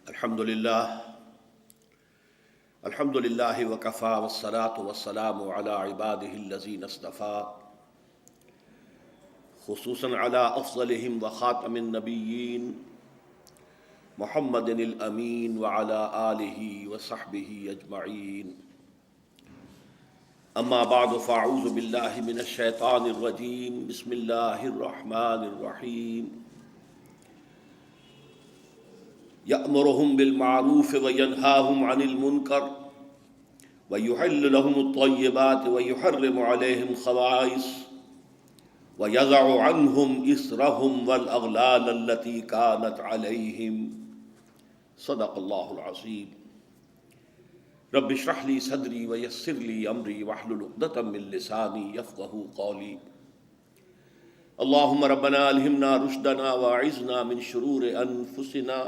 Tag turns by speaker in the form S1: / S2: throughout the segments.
S1: الحمد للہ وکفی والصلاة والسلام علی عبادہ الذین اصطفى خصوصا علی افضلہم وخاتم النبیین محمد الامین وعلی آلہ وصحبہ اجمعین اما بعد فاعوذ باللہ من الشیطان الرجیم بسم اللہ الرحمن الرحیم یأمرہم بالمعروف وینہاہم عن المنکر ویحل لہم الطیبات ویحرم علیہم الخبائث ویضع عنہم اسرہم والاغلال التي كانت علیہم صدق اللہ العظیم رب اشرح لی صدری ویسر لی امری واحلل عقدۃ من لسانی یفقہوا قولی اللہم ربنا الہمنا رشدنا واعذنا من شرور انفسنا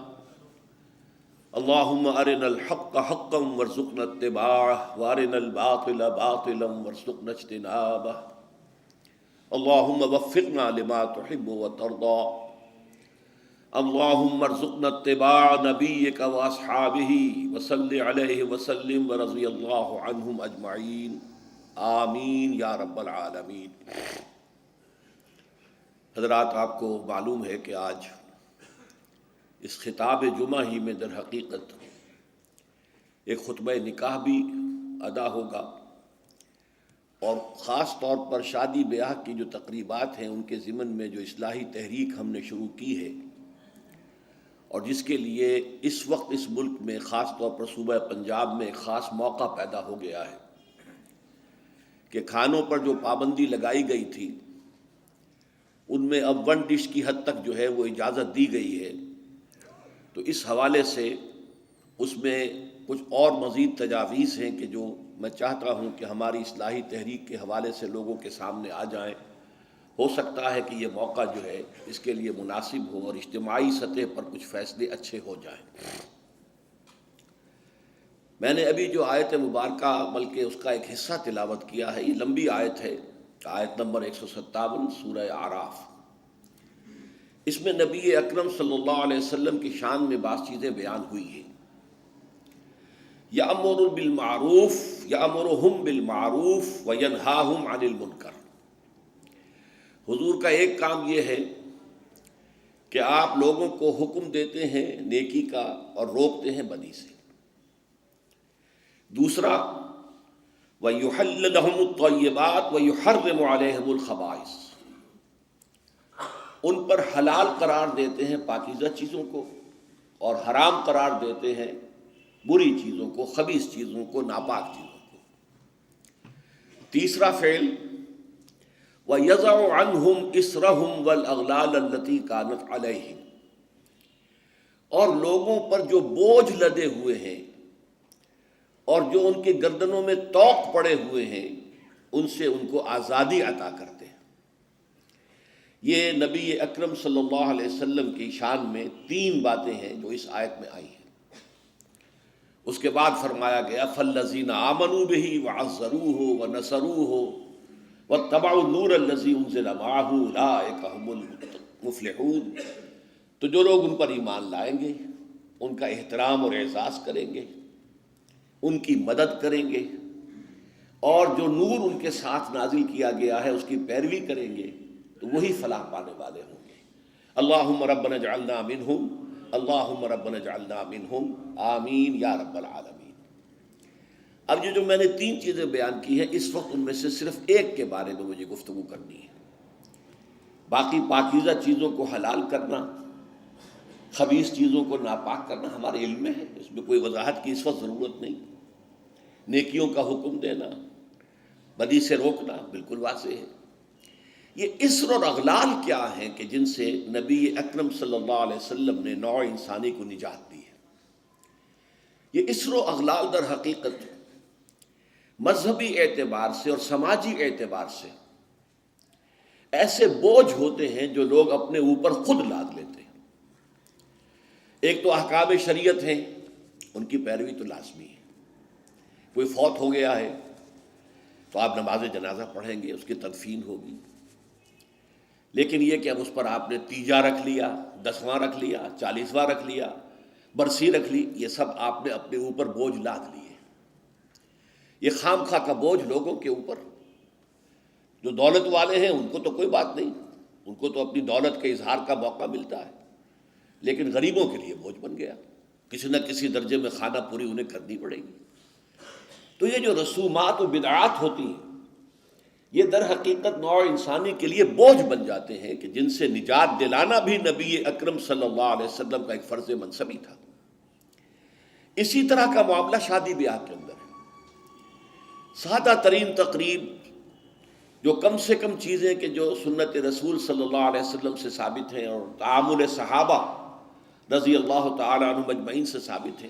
S1: اللہم ارنا الحق حقا وارزقنا اتباعہ وارنا الباطل باطلا وارزقنا اجتنابہ اللہم وفقنا لما تحب وترضى اللہم ارزقنا اتباع نبیک واصحابہ وصل علیہ وسلم ورضی اللہ عنہم اجمعین آمین یا رب العالمین۔ حضرات، آپ کو معلوم ہے کہ آج اس خطاب جمعہ ہی میں در حقیقت ایک خطبہ نکاح بھی ادا ہوگا، اور خاص طور پر شادی بیاہ کی جو تقریبات ہیں ان کے ضمن میں جو اصلاحی تحریک ہم نے شروع کی ہے، اور جس کے لیے اس وقت اس ملک میں خاص طور پر صوبہ پنجاب میں ایک خاص موقع پیدا ہو گیا ہے کہ کھانوں پر جو پابندی لگائی گئی تھی ان میں اب ون ڈش کی حد تک جو ہے وہ اجازت دی گئی ہے۔ تو اس حوالے سے اس میں کچھ اور مزید تجاویز ہیں کہ جو میں چاہتا ہوں کہ ہماری اصلاحی تحریک کے حوالے سے لوگوں کے سامنے آ جائیں۔ ہو سکتا ہے کہ یہ موقع جو ہے اس کے لیے مناسب ہو اور اجتماعی سطح پر کچھ فیصلے اچھے ہو جائیں۔ میں نے ابھی جو آیت مبارکہ بلکہ اس کا ایک حصہ تلاوت کیا ہے، یہ لمبی آیت ہے، آیت نمبر 157 سورہ اعراف۔ اس میں نبی اکرم صلی اللہ علیہ وسلم کی شان میں بعض چیزیں بیان ہوئی ہیں۔ یأمرہم بالمعروف وینہاہم عن المنکر۔ حضور کا ایک کام یہ ہے کہ آپ لوگوں کو حکم دیتے ہیں نیکی کا اور روکتے ہیں بدی سے۔ دوسرا، وَيُحِلُّ لَهُمُ الطَّيِّبَاتِ وَيُحَرِّمُ عَلَيْهِمُ الْخَبَائِثَ۔ ان پر حلال قرار دیتے ہیں پاکیزہ چیزوں کو، اور حرام قرار دیتے ہیں بری چیزوں کو، خبیث چیزوں کو، ناپاک چیزوں کو۔ تیسرا فعل، وَيَضَعُ عَنْهُمْ إِصْرَهُمْ وَالْأَغْلَالَ الَّتِي كَانَتْ عَلَيْهِمْ۔ اور لوگوں پر جو بوجھ لدے ہوئے ہیں اور جو ان کے گردنوں میں طوق پڑے ہوئے ہیں ان سے ان کو آزادی عطا کرتے ہیں۔ یہ نبی اکرم صلی اللہ علیہ وسلم کی شان میں 3 باتیں ہیں جو اس آیت میں آئی ہیں۔ اس کے بعد فرمایا گیا فَالَّذِينَ آمَنُوا بِهِ وَعَزَّرُوهُ وَنَصَرُوهُ وَاتَّبَعُوا النُّورَ الَّذِي أُنزِلَ مَعَهُ أُولَٰئِكَ هُمُ الْمُفْلِحُونَ۔ تو جو لوگ ان پر ایمان لائیں گے، ان کا احترام اور اعزاز کریں گے، ان کی مدد کریں گے، اور جو نور ان کے ساتھ نازل کیا گیا ہے اس کی پیروی کریں گے، تو وہی فلاح پانے والے ہوں گے۔ اللہم ربنا اجعلنا منہم، اللہم ربنا اجعلنا منہم، آمین یا رب العالمین۔ اب یہ جو میں نے 3 چیزیں بیان کی ہیں، اس وقت ان میں سے صرف ایک کے بارے میں مجھے گفتگو کرنی ہے۔ باقی پاکیزہ چیزوں کو حلال کرنا، خبیث چیزوں کو ناپاک کرنا ہمارے علم میں ہے، اس میں کوئی وضاحت کی اس وقت ضرورت نہیں۔ نیکیوں کا حکم دینا، بدی سے روکنا بالکل واضح ہے۔ یہ اسر اور اغلال کیا ہیں کہ جن سے نبی اکرم صلی اللہ علیہ وسلم نے نوع انسانی کو نجات دی ہے؟ یہ اسر و اغلال در حقیقت مذہبی اعتبار سے اور سماجی اعتبار سے ایسے بوجھ ہوتے ہیں جو لوگ اپنے اوپر خود لاد لیتے ہیں۔ ایک تو احکام شریعت ہیں، ان کی پیروی تو لازمی ہے۔ کوئی فوت ہو گیا ہے تو آپ نماز جنازہ پڑھیں گے، اس کی تدفین ہوگی، لیکن یہ کہ اب اس پر آپ نے تیجا رکھ لیا، 10واں رکھ لیا، 40واں رکھ لیا، برسی رکھ لی، یہ سب آپ نے اپنے اوپر بوجھ لاد لیے۔ یہ خام خواہ کا بوجھ لوگوں کے اوپر، جو دولت والے ہیں ان کو تو کوئی بات نہیں، ان کو تو اپنی دولت کے اظہار کا موقع ملتا ہے، لیکن غریبوں کے لیے بوجھ بن گیا، کسی نہ کسی درجے میں خانہ پوری انہیں کرنی پڑے گی۔ تو یہ جو رسومات و بدعات ہوتی ہیں، یہ در حقیقت نوع انسانی کے لیے بوجھ بن جاتے ہیں کہ جن سے نجات دلانا بھی نبی اکرم صلی اللہ علیہ وسلم کا ایک فرض منصبی تھا۔ اسی طرح کا معاملہ شادی بیاہ کے اندر ہے۔ سادہ ترین تقریب، جو کم سے کم چیزیں کہ جو سنت رسول صلی اللہ علیہ وسلم سے ثابت ہیں اور تعامل صحابہ رضی اللہ تعالی عنہم اجمعین سے ثابت ہیں،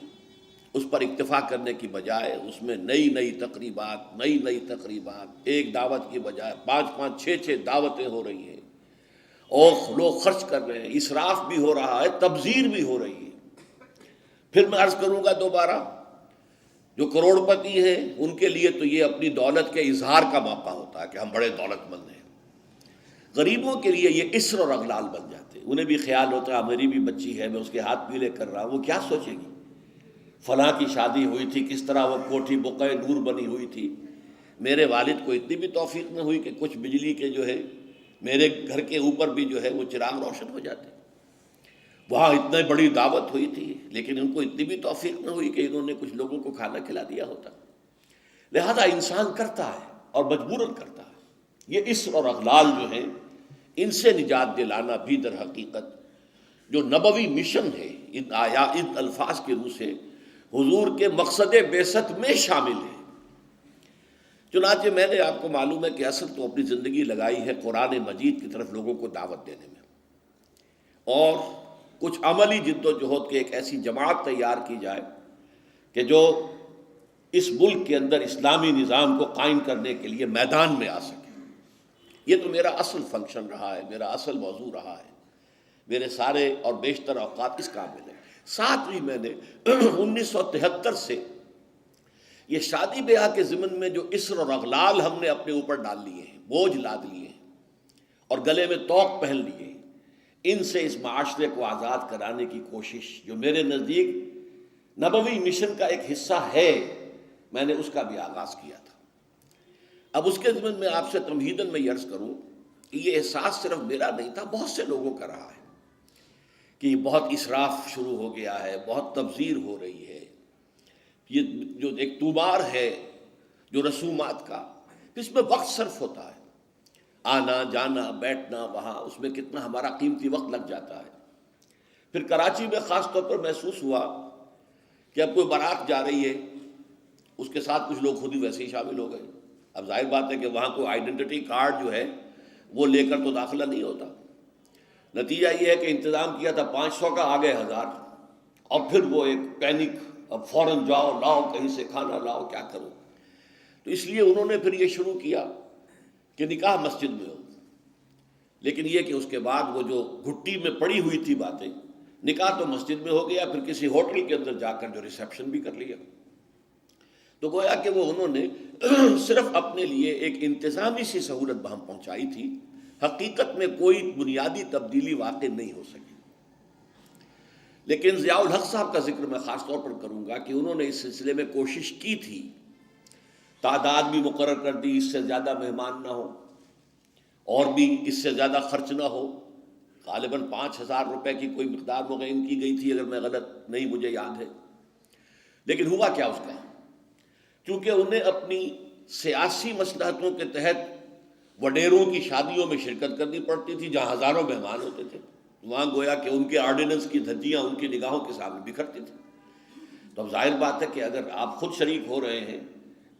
S1: اس پر اکتفا کرنے کی بجائے اس میں نئی تقریبات، ایک دعوت کی بجائے 5 6 دعوتیں ہو رہی ہیں، اور لوگ خرچ کر رہے ہیں، اسراف بھی ہو رہا ہے، تبذیر بھی ہو رہی ہے۔ پھر میں عرض کروں گا دوبارہ، جو کروڑ پتی ہیں ان کے لیے تو یہ اپنی دولت کے اظہار کا موقع ہوتا ہے کہ ہم بڑے دولت مند ہیں۔ غریبوں کے لیے یہ اسر اور اغلال بن جاتے ہیں، انہیں بھی خیال ہوتا ہے میری بھی بچی ہے، میں اس کے ہاتھ پیلے کر رہا ہوں، وہ کیا سوچے گی، فلاں کی شادی ہوئی تھی، کس طرح وہ کوٹھی بقعہ نور بنی ہوئی تھی، میرے والد کو اتنی بھی توفیق نہ ہوئی کہ کچھ بجلی کے جو ہے میرے گھر کے اوپر بھی جو ہے وہ چراغ روشن ہو جاتے، وہاں اتنی بڑی دعوت ہوئی تھی لیکن ان کو اتنی بھی توفیق نہ ہوئی کہ انہوں نے کچھ لوگوں کو کھانا کھلا دیا ہوتا۔ لہذا انسان کرتا ہے اور مجبوراً کرتا ہے۔ یہ اسر اور اغلال جو ہیں، ان سے نجات دلانا بھی در حقیقت جو نبوی مشن ہے، ان الفاظ کے روح سے حضور کے مقصد بعثت میں شامل ہے۔ چنانچہ میں نے، آپ کو معلوم ہے کہ اصل تو اپنی زندگی لگائی ہے قرآن مجید کی طرف لوگوں کو دعوت دینے میں، اور کچھ عملی جد و جہد کے ایک ایسی جماعت تیار کی جائے کہ جو اس ملک کے اندر اسلامی نظام کو قائم کرنے کے لیے میدان میں آ سکے۔ یہ تو میرا اصل فنکشن رہا ہے، میرا اصل موضوع رہا ہے، میرے سارے اور بیشتر اوقات اس کام میں لگے۔ ساتھ ہی میں نے 1973 سے یہ شادی بیاہ کے ضمن میں جو اسر اور اغلال ہم نے اپنے اوپر ڈال لیے ہیں، بوجھ لاد لیے ہیں اور گلے میں طوق پہن لیے ہیں، ان سے اس معاشرے کو آزاد کرانے کی کوشش جو میرے نزدیک نبوی مشن کا ایک حصہ ہے، میں نے اس کا بھی آغاز کیا تھا۔ اب اس کے ضمن میں آپ سے تمہیداً میں یہ عرض کروں کہ یہ احساس صرف میرا نہیں تھا، بہت سے لوگوں کا رہا ہے کہ بہت اسراف شروع ہو گیا ہے، بہت تبذیر ہو رہی ہے، یہ جو ایک طومار ہے جو رسومات کا، اس میں وقت صرف ہوتا ہے، آنا جانا بیٹھنا وہاں، اس میں کتنا ہمارا قیمتی وقت لگ جاتا ہے۔ پھر کراچی میں خاص طور پر محسوس ہوا کہ اب کوئی بارات جا رہی ہے، اس کے ساتھ کچھ لوگ خود ہی ویسے ہی شامل ہو گئے۔ اب ظاہر بات ہے کہ وہاں کوئی آئیڈینٹی کارڈ جو ہے وہ لے کر تو داخلہ نہیں ہوتا۔ نتیجہ یہ ہے کہ انتظام کیا تھا 500 کا، آگے 1000، اور پھر وہ ایک پینک، اب فوراً جاؤ لاؤ کہیں سے کھانا لاؤ، کیا کرو۔ تو اس لیے انہوں نے پھر یہ شروع کیا کہ نکاح مسجد میں ہو، لیکن یہ کہ اس کے بعد وہ جو گھٹی میں پڑی ہوئی تھی باتیں، نکاح تو مسجد میں ہو گیا، پھر کسی ہوٹل کے اندر جا کر جو ریسیپشن بھی کر لیا۔ تو گویا کہ وہ انہوں نے صرف اپنے لیے ایک انتظامی سی سہولت بہم پہنچائی تھی، حقیقت میں کوئی بنیادی تبدیلی واقع نہیں ہو سکی۔ لیکن ضیاء الحق صاحب کا ذکر میں خاص طور پر کروں گا کہ انہوں نے اس سلسلے میں کوشش کی تھی، تعداد بھی مقرر کر دی، اس سے زیادہ مہمان نہ ہو اور بھی اس سے زیادہ خرچ نہ ہو، غالباً 5000 روپے کی کوئی مقدار متعین کی گئی تھی اگر میں غلط نہیں مجھے یاد ہے۔ لیکن ہوا کیا اس کا، چونکہ انہیں اپنی سیاسی مصلحتوں کے تحت وڈیروں کی شادیوں میں شرکت کرنی پڑتی تھی جہاں ہزاروں مہمان ہوتے تھے، وہاں گویا کہ ان کے آرڈیننس کی دھجیاں ان کی نگاہوں کے سامنے بکھرتی تھیں۔ تو اب ظاہر بات ہے کہ اگر آپ خود شریک ہو رہے ہیں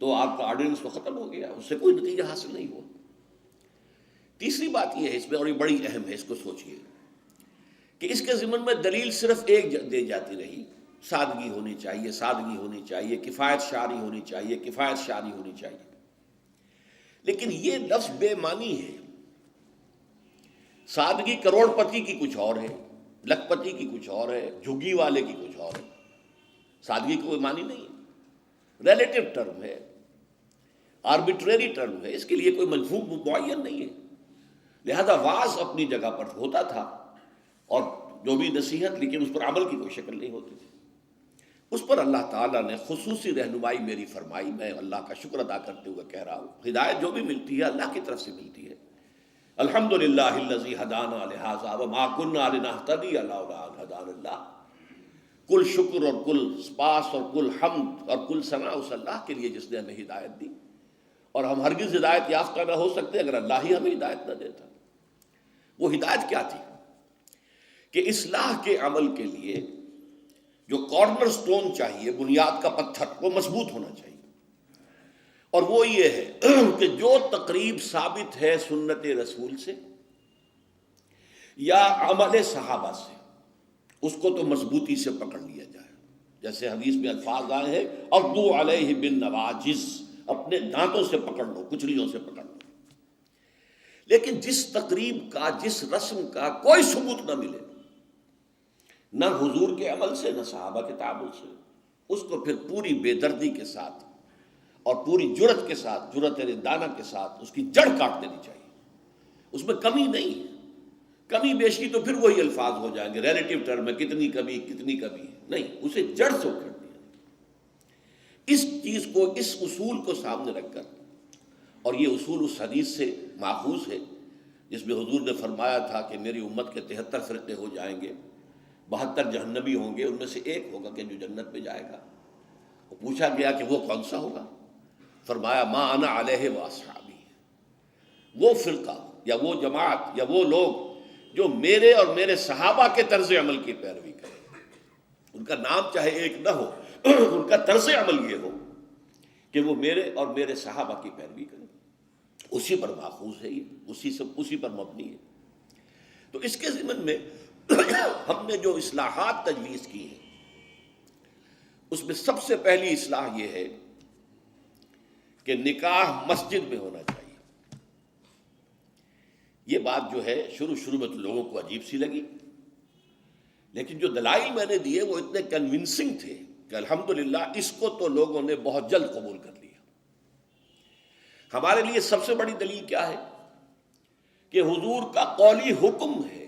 S1: تو آپ کا آرڈیننس تو ختم ہو گیا، اس سے کوئی نتیجہ حاصل نہیں ہوا۔ تیسری بات یہ ہے اس میں، اور یہ بڑی اہم ہے، اس کو سوچئے کہ اس کے ضمن میں دلیل صرف ایک دے جاتی رہی، سادگی ہونی چاہیے، سادگی ہونی چاہیے، کفایت شعری ہونی چاہیے، کفایت شعری ہونی چاہیے۔ لیکن یہ لفظ بے معنی ہے۔ سادگی کروڑ پتی کی کچھ اور ہے، لکھ پتی کی کچھ اور ہے، جھگی والے کی کچھ اور ہے۔ سادگی کوئی معنی نہیں ہے، ریلیٹو ٹرم ہے، آربیٹریری ٹرم ہے، اس کے لیے کوئی مفہوم معین نہیں ہے۔ لہذا واعظ اپنی جگہ پر ہوتا تھا اور جو بھی نصیحت، لیکن اس پر عمل کی کوئی شکل نہیں ہوتی تھی۔ اس پر اللہ تعالیٰ نے خصوصی رہنمائی میری فرمائی. میں اللہ کا شکر ادا کرتے ہوئے کہہ رہا ہوں ہدایت جو بھی ملتی ہے اللہ کی طرف سے ملتی ہے. الحمدللہ الذی ہدانا لہذا وما کنا لنہتدی لولا ان ہدانا اللہ. کل شکر اور کل سپاس اور کل حمد اور کل ثنا اس اللہ کے لیے جس نے ہمیں ہدایت دی، اور ہم ہرگز ہدایت یافتہ نہ ہو سکتے اگر اللہ ہی ہمیں ہدایت نہ دیتا. وہ ہدایت کیا تھی کہ اصلاح کے عمل کے لیے جو کارنر سٹون چاہیے، بنیاد کا پتھر، وہ مضبوط ہونا چاہیے. اور وہ یہ ہے کہ جو تقریب ثابت ہے سنت رسول سے یا عمل صحابہ سے، اس کو تو مضبوطی سے پکڑ لیا جائے. جیسے حدیث میں الفاظ آئے ہیں عضوا علیہ بالنواجذ، اپنے دانتوں سے پکڑ لو، کچلیوں سے پکڑ لو. لیکن جس تقریب کا، جس رسم کا کوئی ثبوت نہ ملے، نہ حضور کے عمل سے نہ صحابہ کے تعامل سے، اس کو پھر پوری بے دردی کے ساتھ اور پوری جرت کے ساتھ، جرت رندانہ کے ساتھ اس کی جڑ کاٹ دینی چاہیے. اس میں کمی نہیں ہے. کمی بیشی تو پھر وہی الفاظ ہو جائیں گے ریلیٹیو ٹرم میں، کتنی کمی کتنی کمی ہے. نہیں، اسے جڑ سے اکھڑ دیا. اس چیز کو، اس اصول کو سامنے رکھ کر، اور یہ اصول اس حدیث سے ماخوذ ہے جس میں حضور نے فرمایا تھا کہ میری امت کے 73 فرقے ہو جائیں گے، 72 جہنمی ہوں گے، ان میں سے ایک ہوگا کہ جو جنت میں جائے گا. وہ پوچھا گیا کہ وہ کون سا ہوگا؟ فرمایا ما انا علیہ و اصحابی. وہ فرقہ یا وہ جماعت یا وہ لوگ جو میرے اور میرے صحابہ کے طرز عمل کی پیروی کریں. ان کا نام چاہے ایک نہ ہو، ان کا طرز عمل یہ ہو کہ وہ میرے اور میرے صحابہ کی پیروی کریں. اسی پر ماخوذ ہے یہ، اسی پر مبنی ہے. تو اس کے ضمن میں ہم نے جو اصلاحات تجویز کی ہیں اس میں سب سے پہلی اصلاح یہ ہے کہ نکاح مسجد میں ہونا چاہیے. یہ بات جو ہے شروع میں تو لوگوں کو عجیب سی لگی، لیکن جو دلائل میں نے دیے وہ اتنے کنونسنگ تھے کہ الحمدللہ اس کو تو لوگوں نے بہت جلد قبول کر لیا. ہمارے لیے سب سے بڑی دلیل کیا ہے کہ حضور کا قولی حکم ہے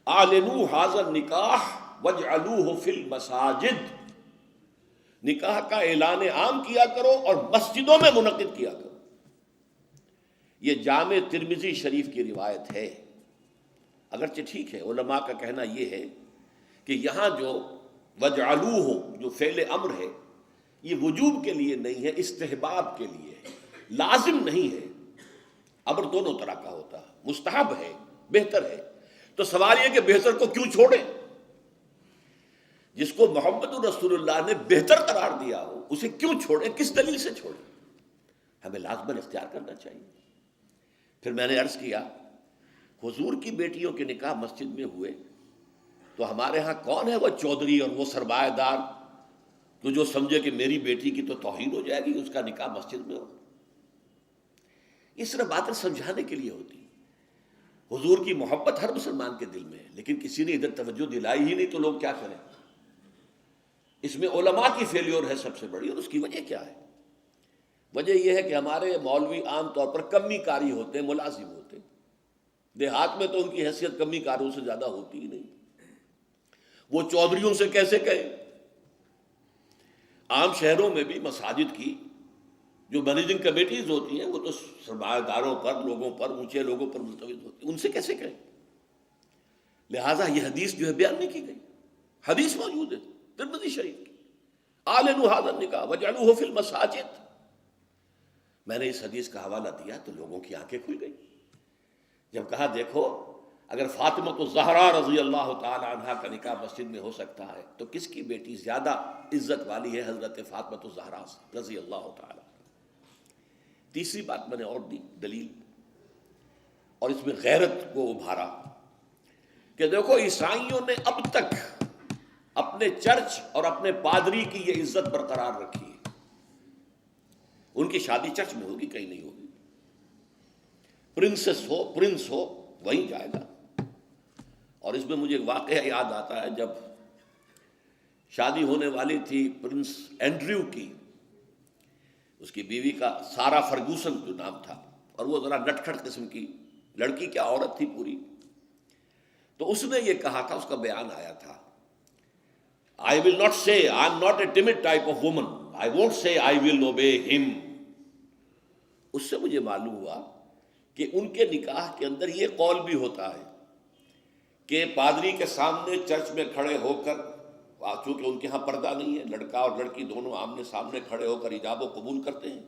S1: اعلنوا ھذا النکاح واجعلوہ فی المساجد. نکاح کا اعلان عام کیا کرو اور مسجدوں میں منعقد کیا کرو. یہ جامع ترمذی شریف کی روایت ہے. اگرچہ ٹھیک ہے، علماء کا کہنا یہ ہے کہ یہاں جو وجعلوہ جو فعل امر ہے یہ وجوب کے لیے نہیں ہے، استحباب کے لیے ہے، لازم نہیں ہے. امر دونوں طرح کا ہوتا ہے، مستحب ہے، بہتر ہے. تو سوال یہ کہ بہتر کو کیوں چھوڑیں؟ جس کو محمد رسول اللہ نے بہتر قرار دیا ہو اسے کیوں چھوڑیں؟ کس دلیل سے چھوڑیں؟ ہمیں لازماً اختیار کرنا چاہیے. پھر میں نے عرض کیا حضور کی بیٹیوں کے نکاح مسجد میں ہوئے تو ہمارے ہاں کون ہے وہ چودھری اور وہ سرمایہ دار تو جو سمجھے کہ میری بیٹی کی تو توہین ہو جائے گی اس کا نکاح مسجد میں ہو؟ یہ صرف باتیں سمجھانے کے لیے ہوتی. حضور کی محبت ہر مسلمان کے دل میں ہے، لیکن کسی نے ادھر توجہ دلائی ہی نہیں تو لوگ کیا کریں؟ اس میں علماء کی فیلیور ہے سب سے بڑی. اور اس کی وجہ کیا ہے؟ وجہ یہ ہے کہ ہمارے مولوی عام طور پر کمی کاری ہوتے ہیں، ملازم ہوتے ہیں. دیہات میں تو ان کی حیثیت کمی کاروں سے زیادہ ہوتی ہی نہیں. وہ چودھریوں سے کیسے کہیں؟ عام شہروں میں بھی مساجد کی جو مینیجنگ کمیٹیز ہوتی ہیں وہ تو سرمایہ داروں پر، لوگوں پر، اونچے لوگوں پر ملتوی ہوتی ہیں. ان سے کیسے کہیں؟ لہٰذا یہ حدیث جو ہے بیان نہیں کی گئی. حدیث موجود ہے ترمذی شریف کی، اعلنوا ھذا النکاح واجعلوہ فی المساجد. میں نے اس حدیث کا حوالہ دیا تو لوگوں کی آنکھیں کھل گئی. جب کہا دیکھو اگر فاطمہ الزہرا رضی اللہ تعالی عنہا کا نکاح مسجد میں ہو سکتا ہے تو کس کی بیٹی زیادہ عزت والی ہے حضرت فاطمہ الزہرا رضی اللہ تعالی. تیسری بات میں نے اور دی دلیل، اور اس میں غیرت کو ابھارا کہ دیکھو عیسائیوں نے اب تک اپنے چرچ اور اپنے پادری کی یہ عزت برقرار رکھی ہے. ان کی شادی چرچ میں ہوگی، کہیں نہیں ہوگی. پرنسس ہو، پرنس ہو، وہیں جائے گا. اور اس میں مجھے ایک واقعہ یاد آتا ہے، جب شادی ہونے والی تھی پرنس اینڈریو کی، اس کی بیوی کا سارا فرگوسن جو نام تھا، اور وہ ذرا نٹکھٹ قسم کی لڑکی، کیا عورت تھی پوری. تو اس نے یہ کہا تھا، اس کا بیان آیا تھا I will not say, I'm not a timid type of woman. I won't say I will obey him. اس سے مجھے معلوم ہوا کہ ان کے نکاح کے اندر یہ قول بھی ہوتا ہے کہ پادری کے سامنے چرچ میں کھڑے ہو کر، چونکہ ان کے ہاں پردہ نہیں ہے، لڑکا اور لڑکی دونوں آمنے سامنے کھڑے ہو کر ایجاب و قبول کرتے ہیں،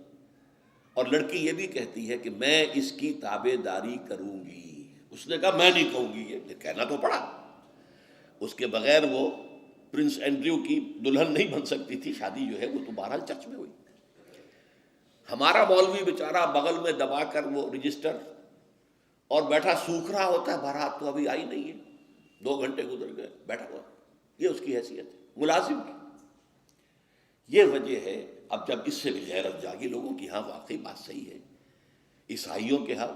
S1: اور لڑکی یہ بھی کہتی ہے کہ میں اس کی تابع داری کروں گی۔ اس نے کہا میں نہیں کہوں گی، یہ کہنا تو پڑا، اس کے بغیر وہ پرنس اینڈریو کی دلہن نہیں بن سکتی تھی، شادی جو ہے وہ تو بہرحال چرچ میں ہوئی۔ ہمارا مولوی بیچارہ بغل میں دبا کر وہ رجسٹر اور بیٹھا سوکھ رہا ہوتا ہے، بارات تو ابھی آئی نہیں ہے، 2 گھنٹے گزر گئے، بیٹھا ہوا، یہ اس کی حیثیت ہے ملازم کی۔ یہ وجہ ہے اب جب اس سے بھی غیرت جاگی لوگوں کی، ہاں واقعی بات صحیح ہے، عیسائیوں کے ہاں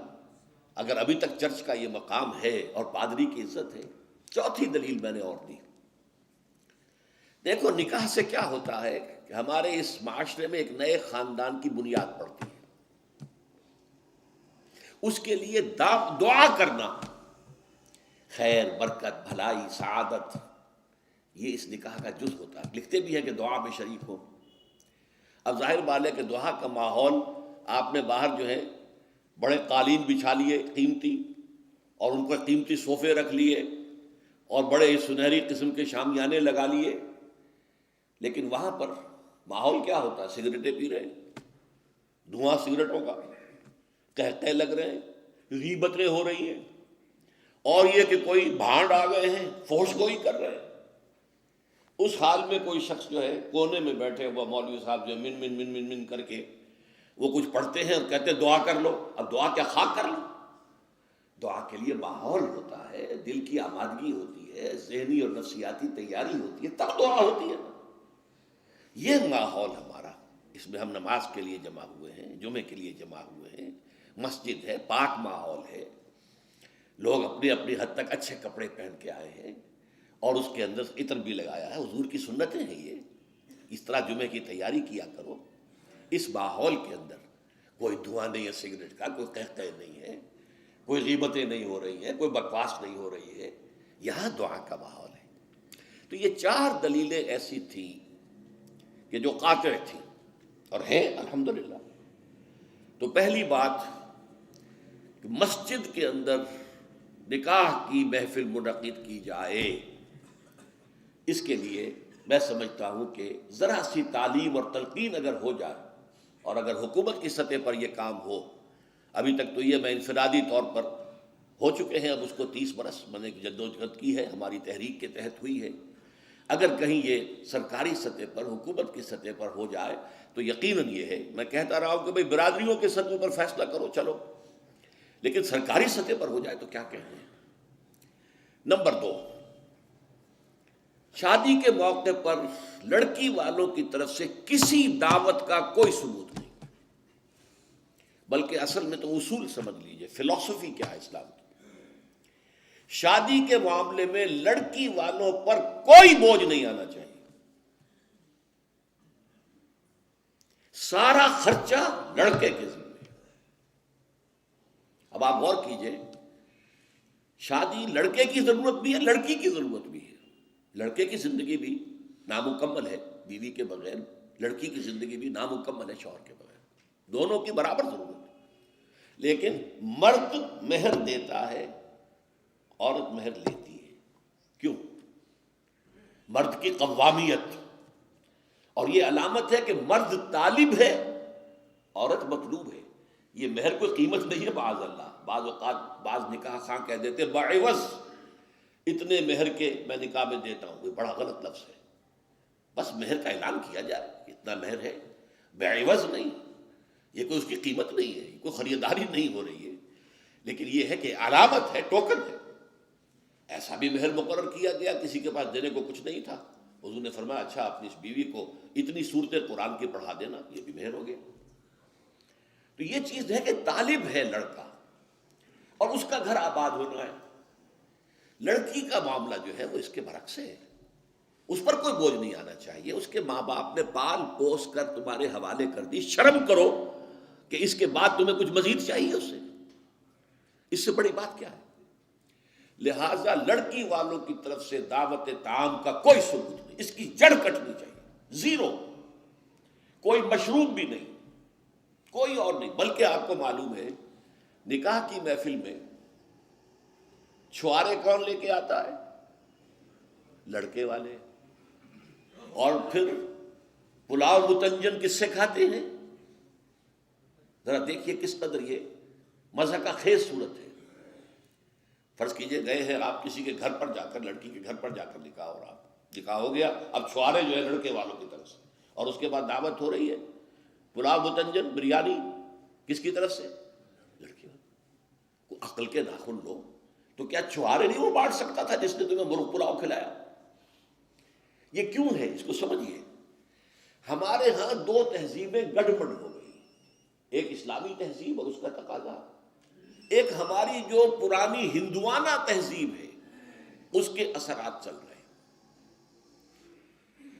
S1: اگر ابھی تک چرچ کا یہ مقام ہے اور پادری کی عزت ہے۔ چوتھی دلیل میں نے اور دی، دیکھو نکاح سے کیا ہوتا ہے کہ ہمارے اس معاشرے میں ایک نئے خاندان کی بنیاد پڑتی ہے، اس کے لیے دعا کرنا، خیر برکت بھلائی سعادت، یہ اس نکاح کا جز ہوتا ہے۔ لکھتے بھی ہیں کہ دعا میں شریک ہو۔ اب ظاہر بات ہے کہ دعا کا ماحول آپ نے باہر جو ہے بڑے قالین بچھا لیے قیمتی، اور ان کو قیمتی صوفے رکھ لیے اور بڑے سنہری قسم کے شامیانے لگا لیے، لیکن وہاں پر ماحول کیا ہوتا ہے؟ سگریٹیں پی رہے ہیں، دھواں سگریٹوں کا، قہقہے لگ رہے ہیں، غیبتیں ہو رہی ہیں، اور یہ کہ کوئی بھانڈ آ گئے ہیں، فحش گوئی کر رہے ہیں۔ اس حال میں کوئی شخص جو ہے کونے میں بیٹھے ہوا مولوی صاحب جو من من من من من کر کے وہ کچھ پڑھتے ہیں اور کہتے ہیں دعا کر لو۔ اب دعا کیا خاک کر لو؟ دعا کے لیے ماحول ہوتا ہے، دل کی آمادگی ہوتی ہے، ذہنی اور نفسیاتی تیاری ہوتی ہے، تب دعا ہوتی ہے۔ یہ ماحول ہمارا، اس میں ہم نماز کے لیے جمع ہوئے ہیں، جمعے کے لیے جمع ہوئے ہیں، مسجد ہے، پاک ماحول ہے، لوگ اپنی اپنی حد تک اچھے کپڑے پہن کے آئے ہیں، اور اس کے اندر عطر بھی لگایا ہے، حضور کی سنتیں ہیں یہ، اس طرح جمعے کی تیاری کیا کرو۔ اس ماحول کے اندر کوئی دھواں نہیں ہے سگریٹ کا، کوئی قہقہے نہیں ہے، کوئی غیبتیں نہیں ہو رہی ہیں، کوئی بکواس نہیں ہو رہی ہے، یہاں دعا کا ماحول ہے۔ تو یہ 4 دلیلیں ایسی تھیں کہ جو قاطع تھیں اور ہیں الحمدللہ۔ تو پہلی بات کہ مسجد کے اندر نکاح کی محفل منعقد کی جائے، اس کے لیے میں سمجھتا ہوں کہ ذرا سی تعلیم اور تلقین اگر ہو جائے، اور اگر حکومت کی سطح پر یہ کام ہو، ابھی تک تو یہ میں انفرادی طور پر ہو چکے ہیں، اب اس کو 30 برس میں نے جدوجہد کی ہے، ہماری تحریک کے تحت ہوئی ہے، اگر کہیں یہ سرکاری سطح پر حکومت کی سطح پر ہو جائے تو یقیناً یہ ہے، میں کہتا رہا ہوں کہ بھئی برادریوں کے سطح پر فیصلہ کرو چلو، لیکن سرکاری سطح پر ہو جائے تو کیا کہتے ہیں۔ نمبر 2، شادی کے موقع پر لڑکی والوں کی طرف سے کسی دعوت کا کوئی ثبوت نہیں، بلکہ اصل میں تو اصول سمجھ لیجئے، فلسفی کیا ہے اسلام کی۔ شادی کے معاملے میں لڑکی والوں پر کوئی بوجھ نہیں آنا چاہیے، سارا خرچہ لڑکے کے ذمہ۔ اب آپ غور کیجئے، شادی لڑکے کی ضرورت بھی ہے، لڑکی کی ضرورت بھی ہے۔ لڑکے کی زندگی بھی نامکمل ہے بیوی کے بغیر، لڑکی کی زندگی بھی نامکمل ہے شوہر کے بغیر، دونوں کی برابر ضرورت ہے۔ لیکن مرد مہر دیتا ہے، عورت مہر لیتی ہے، کیوں؟ مرد کی قوامیت، اور یہ علامت ہے کہ مرد طالب ہے، عورت مطلوب ہے۔ یہ مہر کوئی قیمت نہیں ہے، معاذ اللہ، بعض اوقات بعض نکاح خواہ کہہ دیتے بعوض اتنے مہر کے میں نکاح میں دیتا ہوں، یہ بڑا غلط لفظ ہے۔ بس مہر کا اعلان کیا جائے اتنا مہر ہے، بعوض نہیں، یہ کوئی اس کی قیمت نہیں ہے، کوئی خریداری نہیں ہو رہی ہے، لیکن یہ ہے کہ علامت ہے، ٹوکن ہے۔ ایسا بھی مہر مقرر کیا گیا، کسی کے پاس دینے کو کچھ نہیں تھا، حضور نے فرمایا اچھا اپنی اس بیوی کو اتنی سورتیں قرآن کی پڑھا دینا، یہ بھی مہر ہو گیا۔ تو یہ چیز ہے کہ طالب ہے لڑکا، اور اس کا گھر آباد ہونا ہے۔ لڑکی کا معاملہ جو ہے وہ اس کے برعکس ہے، اس پر کوئی بوجھ نہیں آنا چاہیے، اس کے ماں باپ نے پال پوس کر تمہارے حوالے کر دی، شرم کرو کہ اس کے بعد تمہیں کچھ مزید چاہیے اس سے بڑی بات کیا ہے؟ لہذا لڑکی والوں کی طرف سے دعوت طعام کا کوئی ثبوت نہیں، اس کی جڑ کٹنی چاہیے، زیرو، کوئی مشروب بھی نہیں، کوئی اور نہیں۔ بلکہ آپ کو معلوم ہے نکاح کی محفل میں چھوارے کون لے کے آتا ہے؟ لڑکے والے۔ اور پھر پلاؤ متنجن کس سے کھاتے ہیں؟ ذرا دیکھیے کس قدر یہ مزہ کا خیز صورت ہے۔ فرض کیجئے گئے ہیں آپ کسی کے گھر پر جا کر، لڑکی کے گھر پر جا کر نکاح ہو رہا، نکاح ہو گیا، اب چھوارے جو ہے لڑکے والوں کی طرف سے، اور اس کے بعد دعوت ہو رہی ہے، پلاؤ متنجن بریانی کس کی طرف سے؟ لڑکی والوں۔ عقل کے ناخن لو، تو کیا چھوارے نہیں وہ بانٹ سکتا تھا جس نے تمہیں مرغ پلاؤ کھلایا؟ یہ کیوں ہے؟ اس کو سمجھیے۔ ہمارے ہاں دو تہذیبیں گڑبڑ ہو گئی، ایک اسلامی تہذیب اور اس کا تقاضا، ایک ہماری جو پرانی ہندوانہ تہذیب ہے اس کے اثرات چل رہے ہیں۔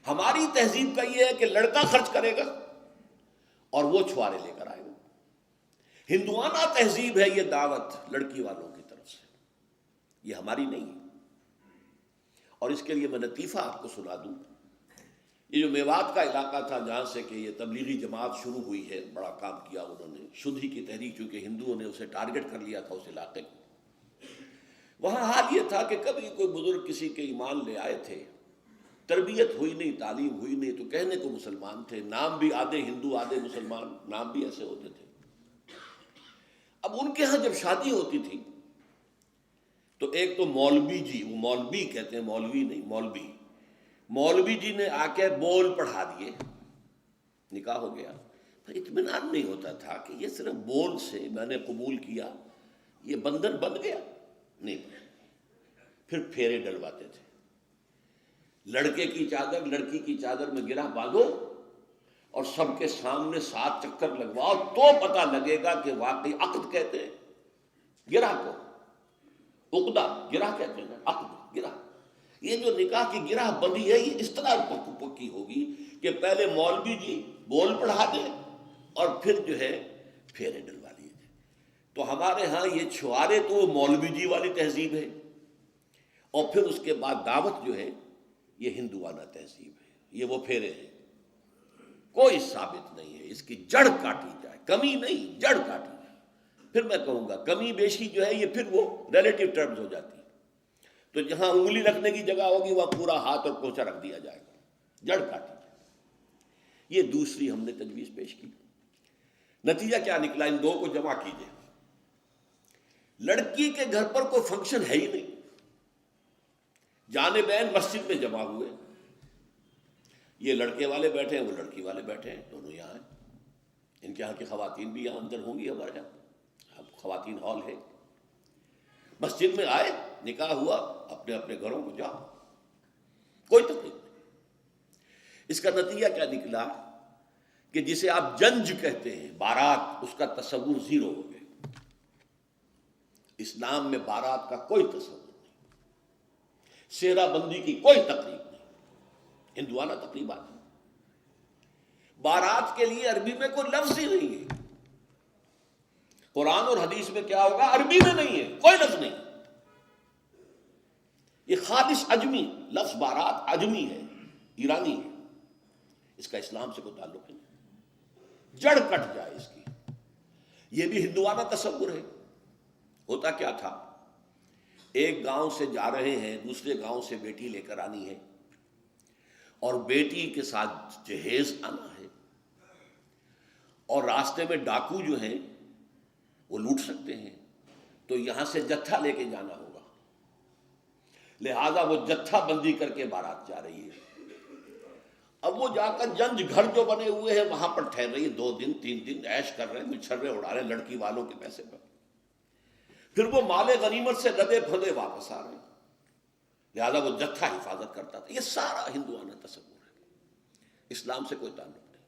S1: ہماری تہذیب کا یہ ہے کہ لڑکا خرچ کرے گا اور وہ چھوارے لے کر آئے گا۔ ہندوانہ تہذیب ہے یہ دعوت لڑکی والوں کی طرف سے، یہ ہماری نہیں ہے۔ اور اس کے لیے میں لطیفہ آپ کو سنا دوں، یہ جو میوات کا علاقہ تھا جہاں سے کہ یہ تبلیغی جماعت شروع ہوئی ہے، بڑا کام کیا انہوں نے، شدھی کی تحریک، چونکہ ہندوؤں نے اسے ٹارگٹ کر لیا تھا اس علاقے کو، وہاں حال یہ تھا کہ کبھی کوئی بزرگ کسی کے ایمان لے آئے تھے، تربیت ہوئی نہیں، تعلیم ہوئی نہیں، تو کہنے کو مسلمان تھے، نام بھی آدھے ہندو آدھے مسلمان، نام بھی ایسے ہوتے تھے۔ اب ان کے ہاں جب شادی ہوتی تھی تو ایک تو مولوی جی، وہ مولوی کہتے ہیں، مولوی نہیں، مولوی جی نے آ کے بول پڑھا دیے، نکاح ہو گیا۔ پر اطمینان نہیں ہوتا تھا کہ یہ صرف بول سے میں نے قبول کیا یہ بندھن بندھ گیا، نہیں۔ پھر پھیرے ڈلواتے تھے، لڑکے کی چادر لڑکی کی چادر میں گرہ باندھو اور سب کے سامنے 7 چکر لگواؤ تو پتہ لگے گا کہ واقعی عقد کہتے ہیں گرہ کو، عقدہ گرہ کہتے ہیں، عقد گرہ۔ یہ جو نکاح کی گرہ بندی ہے یہ اس طرح پکی ہوگی کہ پہلے مولوی جی بول پڑھا دیں اور پھر جو ہے پھیرے ڈلوا لیے جائیں۔ تو ہمارے ہاں یہ چھوارے تو مولوی جی والی تہذیب ہے، اور پھر اس کے بعد دعوت جو ہے یہ ہندوانہ تہذیب ہے، یہ وہ پھیرے ہیں، کوئی ثابت نہیں ہے، اس کی جڑ کاٹی جائے، کمی نہیں جڑ کاٹی جائے۔ پھر میں کہوں گا کمی بیشی جو ہے یہ پھر وہ ریلیٹیو ٹرمز ہو جاتی ہے، تو جہاں انگلی رکھنے کی جگہ ہوگی وہاں پورا ہاتھ اور پوچھا رکھ دیا جائے گا، جڑ کاٹی جائے۔ یہ دوسری ہم نے تجویز پیش کی۔ نتیجہ کیا نکلا؟ ان دو کو جمع کیجئے، لڑکی کے گھر پر کوئی فنکشن ہے ہی نہیں، جانبین مسجد میں جمع ہوئے، یہ لڑکے والے بیٹھے ہیں، وہ لڑکی والے بیٹھے ہیں، دونوں یہاں ہیں، ان کے یہاں کی خواتین بھی یہاں اندر ہوں گی، ہمارے یہاں اب خواتین ہال ہے، مسجد میں آئے، نکاح ہوا، اپنے اپنے گھروں کو جاؤ، کوئی تکلیف نہیں۔ اس کا نتیجہ کیا نکلا کہ جسے آپ جنج کہتے ہیں، بارات، اس کا تصور زیرو ہو گیا۔ اسلام میں بارات کا کوئی تصور نہیں، سیرا بندی کی کوئی تقریب نہیں، ہندوانہ تقریبات ہیں۔ بارات کے لیے عربی میں کوئی لفظ ہی نہیں ہے، قرآن اور حدیث میں کیا ہوگا؟ عربی میں نہیں ہے، کوئی لفظ نہیں۔ یہ خالص عجمی لفظ، بارات عجمی ہے، ایرانی ہے، اس کا اسلام سے کوئی تعلق نہیں، جڑ کٹ جائے اس کی۔ یہ بھی ہندوانہ تصور ہے۔ ہوتا کیا تھا؟ ایک گاؤں سے جا رہے ہیں، دوسرے گاؤں سے بیٹی لے کر آنی ہے، اور بیٹی کے ساتھ جہیز آنا ہے، اور راستے میں ڈاکو جو ہیں وہ لوٹ سکتے ہیں، تو یہاں سے جتھا لے کے جانا ہوگا، لہذا وہ جتھا بندی کر کے بارات جا رہی ہے۔ اب وہ جا کر جنج گھر جو بنے ہوئے ہیں وہاں پر ٹھہر رہی ہے، 2 دن 3 دن عیش کر رہے ہیں، کچھ چھرے اڑا رہے ہیں لڑکی والوں کے پیسے پر، پھر وہ مال غنیمت سے لدے پھدے واپس آ رہے ہیں، لہذا وہ جتھا حفاظت کرتا تھا۔ یہ سارا ہندوانہ تصور ہے، اسلام سے کوئی تعلق نہیں۔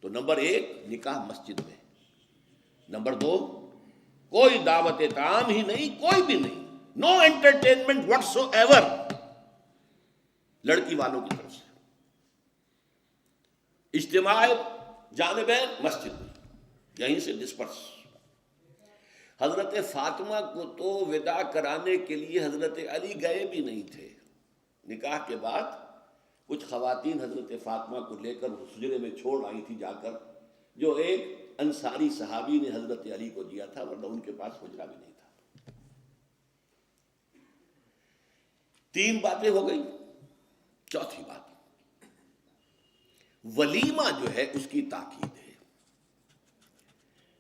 S1: تو نمبر 1 نکاح مسجد میں، نمبر 2 کوئی دعوت طعام ہی نہیں، کوئی بھی نہیں، نو انٹرٹینمنٹ واٹس ایور لڑکی والوں کی طرف سے، اجتماع جانبین مسجد میں، یہیں سے ڈسپرس۔ حضرت فاطمہ کو تو وداع کرانے کے لیے حضرت علی گئے بھی نہیں تھے. نکاح کے بعد کچھ خواتین حضرت فاطمہ کو لے کر حجرے میں چھوڑ آئی تھی جا کر، جو ایک انصاری صحابی نے حضرت علی کو دیا تھا، ورنہ ان کے پاس حجرہ بھی نہیں تھا. 3 باتیں ہو گئی. چوتھی بات، ولیمہ جو ہے اس کی تاکید ہے.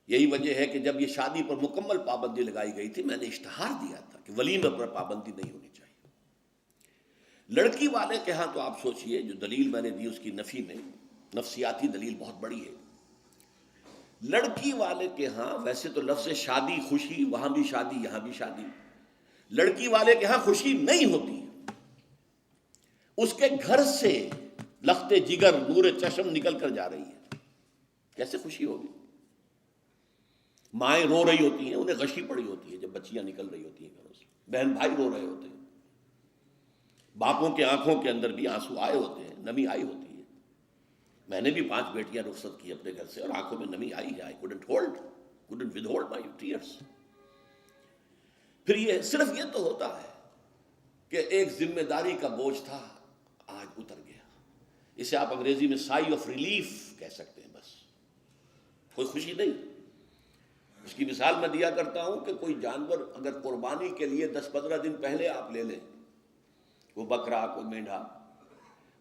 S1: یہی وجہ ہے کہ جب یہ شادی پر مکمل پابندی لگائی گئی تھی، میں نے اشتہار دیا تھا کہ ولیمہ پر پابندی نہیں ہونی چاہیے. لڑکی والے کے ہاں تو آپ سوچئے، جو دلیل میں نے دی اس کی نفی میں، نفسیاتی دلیل بہت بڑی ہے. لڑکی والے کے ہاں ویسے تو لفظ شادی، خوشی، وہاں بھی شادی یہاں بھی شادی، لڑکی والے کے ہاں خوشی نہیں ہوتی. اس کے گھر سے لخت جگر، نور چشم نکل کر جا رہی ہے، کیسے خوشی ہوگی؟ مائیں رو رہی ہوتی ہیں، انہیں غشی پڑی ہوتی ہے جب بچیاں نکل رہی ہوتی ہیں گھروں سے، بہن بھائی رو رہے ہوتے ہیں، باپوں کے آنکھوں کے اندر بھی آنسو آئے ہوتے ہیں، نمی آئی ہوتی ہے. میں نے بھی 5 بیٹیاں رخصت کی اپنے گھر سے اور آنکھوں میں نمی آئی ہے. I couldn't withhold my tears. پھر یہ صرف یہ تو ہوتا ہے کہ ایک ذمہ داری کا بوجھ تھا، آج اتر گیا. اسے آپ انگریزی میں سائی آف ریلیف کہہ سکتے ہیں. بس کوئی خوشی نہیں. اس کی مثال میں دیا کرتا ہوں کہ کوئی جانور اگر قربانی کے لیے 10-15 دن پہلے آپ لے لیں، وہ بکرا، کوئی مینڈھا،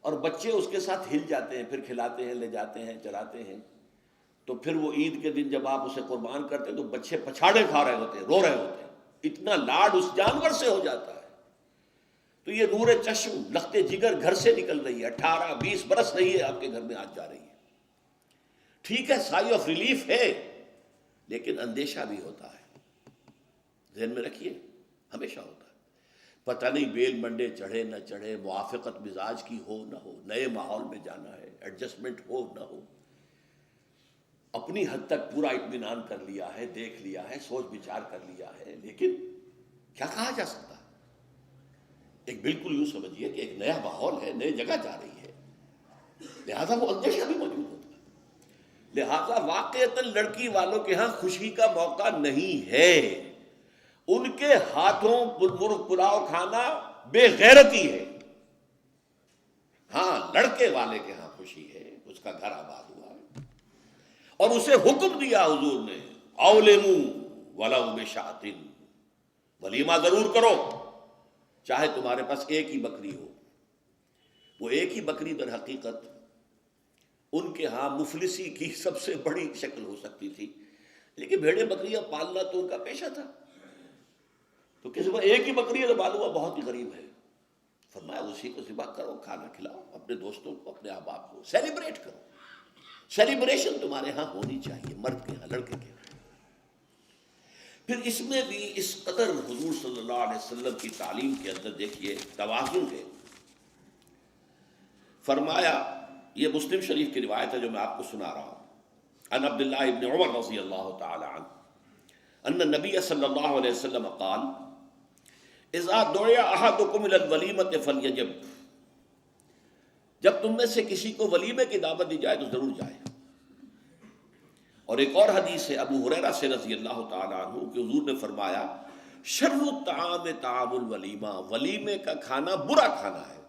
S1: اور بچے اس کے ساتھ ہل جاتے ہیں، پھر کھلاتے ہیں، لے جاتے ہیں، چراتے ہیں، تو پھر وہ عید کے دن جب آپ اسے قربان کرتے ہیں تو بچے پچھاڑے کھا رہے ہوتے ہیں، رو رہے ہوتے ہیں، اتنا لاڈ اس جانور سے ہو جاتا ہے. تو یہ نور چشم، لخت جگر گھر سے نکل رہی ہے، 18-20 برس رہی ہے آپ کے گھر میں، آج جا رہی ہے. ٹھیک ہے، سائی آف ریلیف ہے، لیکن اندیشہ بھی ہوتا ہے. ذہن میں رکھیے، ہمیشہ ہوتا ہے. پتہ نہیں بیل منڈے چڑھے نہ چڑھے، موافقت مزاج کی ہو نہ ہو، نئے ماحول میں جانا ہے، ایڈجسٹمنٹ ہو نہ ہو. اپنی حد تک پورا اطمینان کر لیا ہے، دیکھ لیا ہے، سوچ بچار کر لیا ہے، لیکن کیا کہا جا سکتا ہے؟ ایک بالکل یوں سمجھیے کہ ایک نیا ماحول ہے، نئی جگہ جا رہی ہے، لہذا وہ اندیشہ بھی موجود ہوتا ہے. لہذا واقعتاً لڑکی والوں کے ہاں خوشی کا موقع نہیں ہے. ان کے ہاتھوں مرغ پلاؤ کھانا بے غیرتی ہے. ہاں، لڑکے والے کے ہاں خوشی ہے، اس کا گھر آباد ہوا ہے، اور اسے حکم دیا حضور نے، اولموا ولو بشاۃ، ولیمہ ضرور کرو، چاہے تمہارے پاس ایک ہی بکری ہو. وہ ایک ہی بکری در حقیقت ان کے ہاں مفلسی کی سب سے بڑی شکل ہو سکتی تھی، لیکن بھیڑیں بکریاں پالنا تو ان کا پیشہ تھا. تو کسی کو ایک ہی بکری ہے تو معلوم ہوا بہت ہی غریب ہے. فرمایا اسی کو ذبح کرو، کھانا کھلاؤ اپنے دوستوں کو، اپنے احباب کو، سیلیبریٹ کرو. سیلیبریشن تمہارے ہاں ہونی چاہیے، مرد کے ہاں، لڑکے کے ہاں. پھر اس میں بھی اس قدر حضور صلی اللہ علیہ وسلم کی تعلیم کے اندر دیکھیے توازن ہے. فرمایا، یہ مسلم شریف کی روایت ہے جو میں آپ کو سنا رہا ہوں، عن عبداللہ ابن عمر رضی اللہ تعالی عنہ ان النبی صلی اللہ علیہ وسلم قال اذا دعی احدکم الی الولیمۃ فلیجب، جب تم میں سے کسی کو ولیمے کی دعوت دی جائے تو ضرور جائے. اور ایک اور حدیث ہے ابو ہریرہ سے رضی اللہ تعالی عنہ کہ حضور نے فرمایا شر الطعام طعام الولیمہ، ولیمے کا کھانا برا کھانا ہے.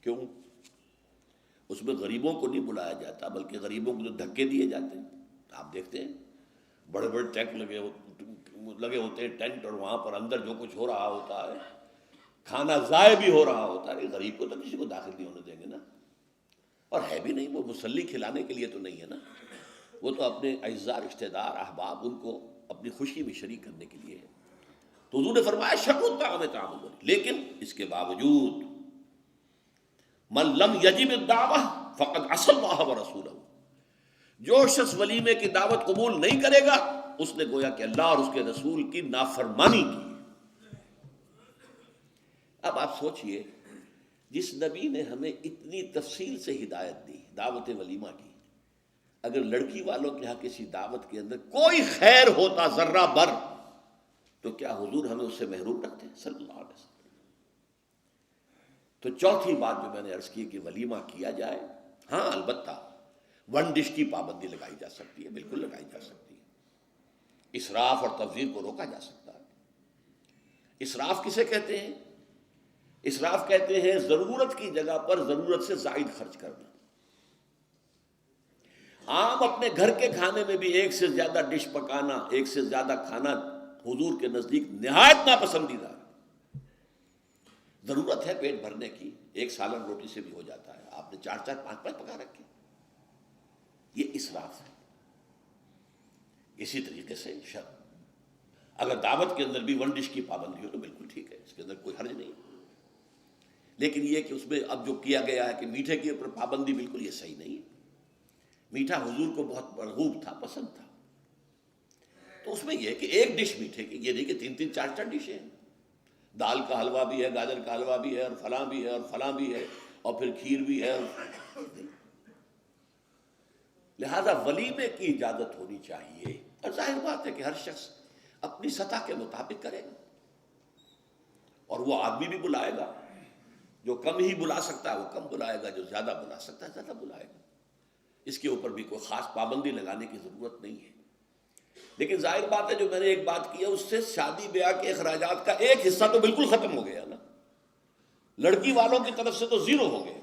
S1: کیوں؟ اس میں غریبوں کو نہیں بلایا جاتا، بلکہ غریبوں کو جو دھکے دیے جاتے ہیں. آپ دیکھتے ہیں بڑے بڑے ٹینک لگے ہوتے ہیں، ٹینٹ، اور وہاں پر اندر جو کچھ ہو رہا ہوتا ہے، کھانا ضائع بھی ہو رہا ہوتا ہے. غریب کو تو کسی کو داخل نہیں ہونے دیں گے نا. اور ہے بھی نہیں، وہ مسلی کھلانے کے لیے تو نہیں ہے نا، وہ تو اپنے اعزاء، رشتہ دار، احباب، ان کو اپنی خوشی میں شریک کرنے کے لیے ہے. تو حضور نے فرمایا شر الطعام طعام الولیمہ، لیکن اس کے باوجود من لم یجب الدعوہ فقد عصى اللہ ورسولہ، جو شخص ولیمے کی دعوت قبول نہیں کرے گا اس نے گویا کہ اللہ اور اس کے رسول کی نافرمانی کی. اب آپ سوچئے، جس نبی نے ہمیں اتنی تفصیل سے ہدایت دی دعوت ولیمہ کی، اگر لڑکی والوں کے ہاں کسی دعوت کے اندر کوئی خیر ہوتا ذرہ بر، تو کیا حضور ہمیں اس سے محروم رکھتے ہیں صلی اللہ علیہ وسلم؟ تو چوتھی بات جو میں نے عرض کی کہ ولیمہ کیا جائے. ہاں البتہ ون ڈش کی پابندی لگائی جا سکتی ہے، بالکل لگائی جا سکتی ہے. اسراف اور تبذیر کو روکا جا سکتا ہے۔ اسراف کسے کہتے ہیں؟ اسراف کہتے ہیں ضرورت کی جگہ پر ضرورت سے زائد خرچ کرنا۔ عام اپنے گھر کے کھانے میں بھی ایک سے زیادہ ڈش پکانا، ایک سے زیادہ کھانا حضور کے نزدیک نہایت ناپسندیدہ ہے۔ ضرورت ہے پیٹ بھرنے کی، ایک سالن روٹی سے بھی ہو جاتا ہے، آپ نے 4 4 5 5 پکا رکھے، یہ اسراف ہے۔ اسی طریقے سے اگر دعوت کے اندر بھی 1 ڈش کی پابندی ہو تو بالکل ٹھیک ہے، اس کے اندر کوئی حرج نہیں، لیکن یہ کہ اس میں اب جو کیا گیا ہے کہ میٹھے کے اوپر پابندی، بالکل یہ صحیح نہیں ہے۔ میٹھا حضور کو بہت مرغوب تھا، پسند تھا، تو اس میں یہ کہ ایک ڈش میٹھے کی، یہ نہیں کہ 3 3 4 4 ڈشیں ہیں، دال کا حلوہ بھی ہے، گاجر کا حلوہ بھی ہے، اور فلاں بھی ہے، اور فلاں بھی ہے، اور پھر کھیر بھی ہے۔ لہذا ولیمے کی اجازت ہونی چاہیے، اور ظاہر بات ہے کہ ہر شخص اپنی سطح کے مطابق کرے گا، اور وہ آدمی بھی بلائے گا، جو کم ہی بلا سکتا ہے وہ کم بلائے گا، جو زیادہ بلا سکتا ہے زیادہ بلائے گا۔ اس کے اوپر بھی کوئی خاص پابندی لگانے کی ضرورت نہیں ہے۔ لیکن ظاہر بات ہے جو میں نے ایک بات کی ہے، اس سے شادی بیاہ کے اخراجات کا ایک حصہ تو بالکل ختم ہو گیا نا، لڑکی والوں کی طرف سے تو زیرو ہو گیا،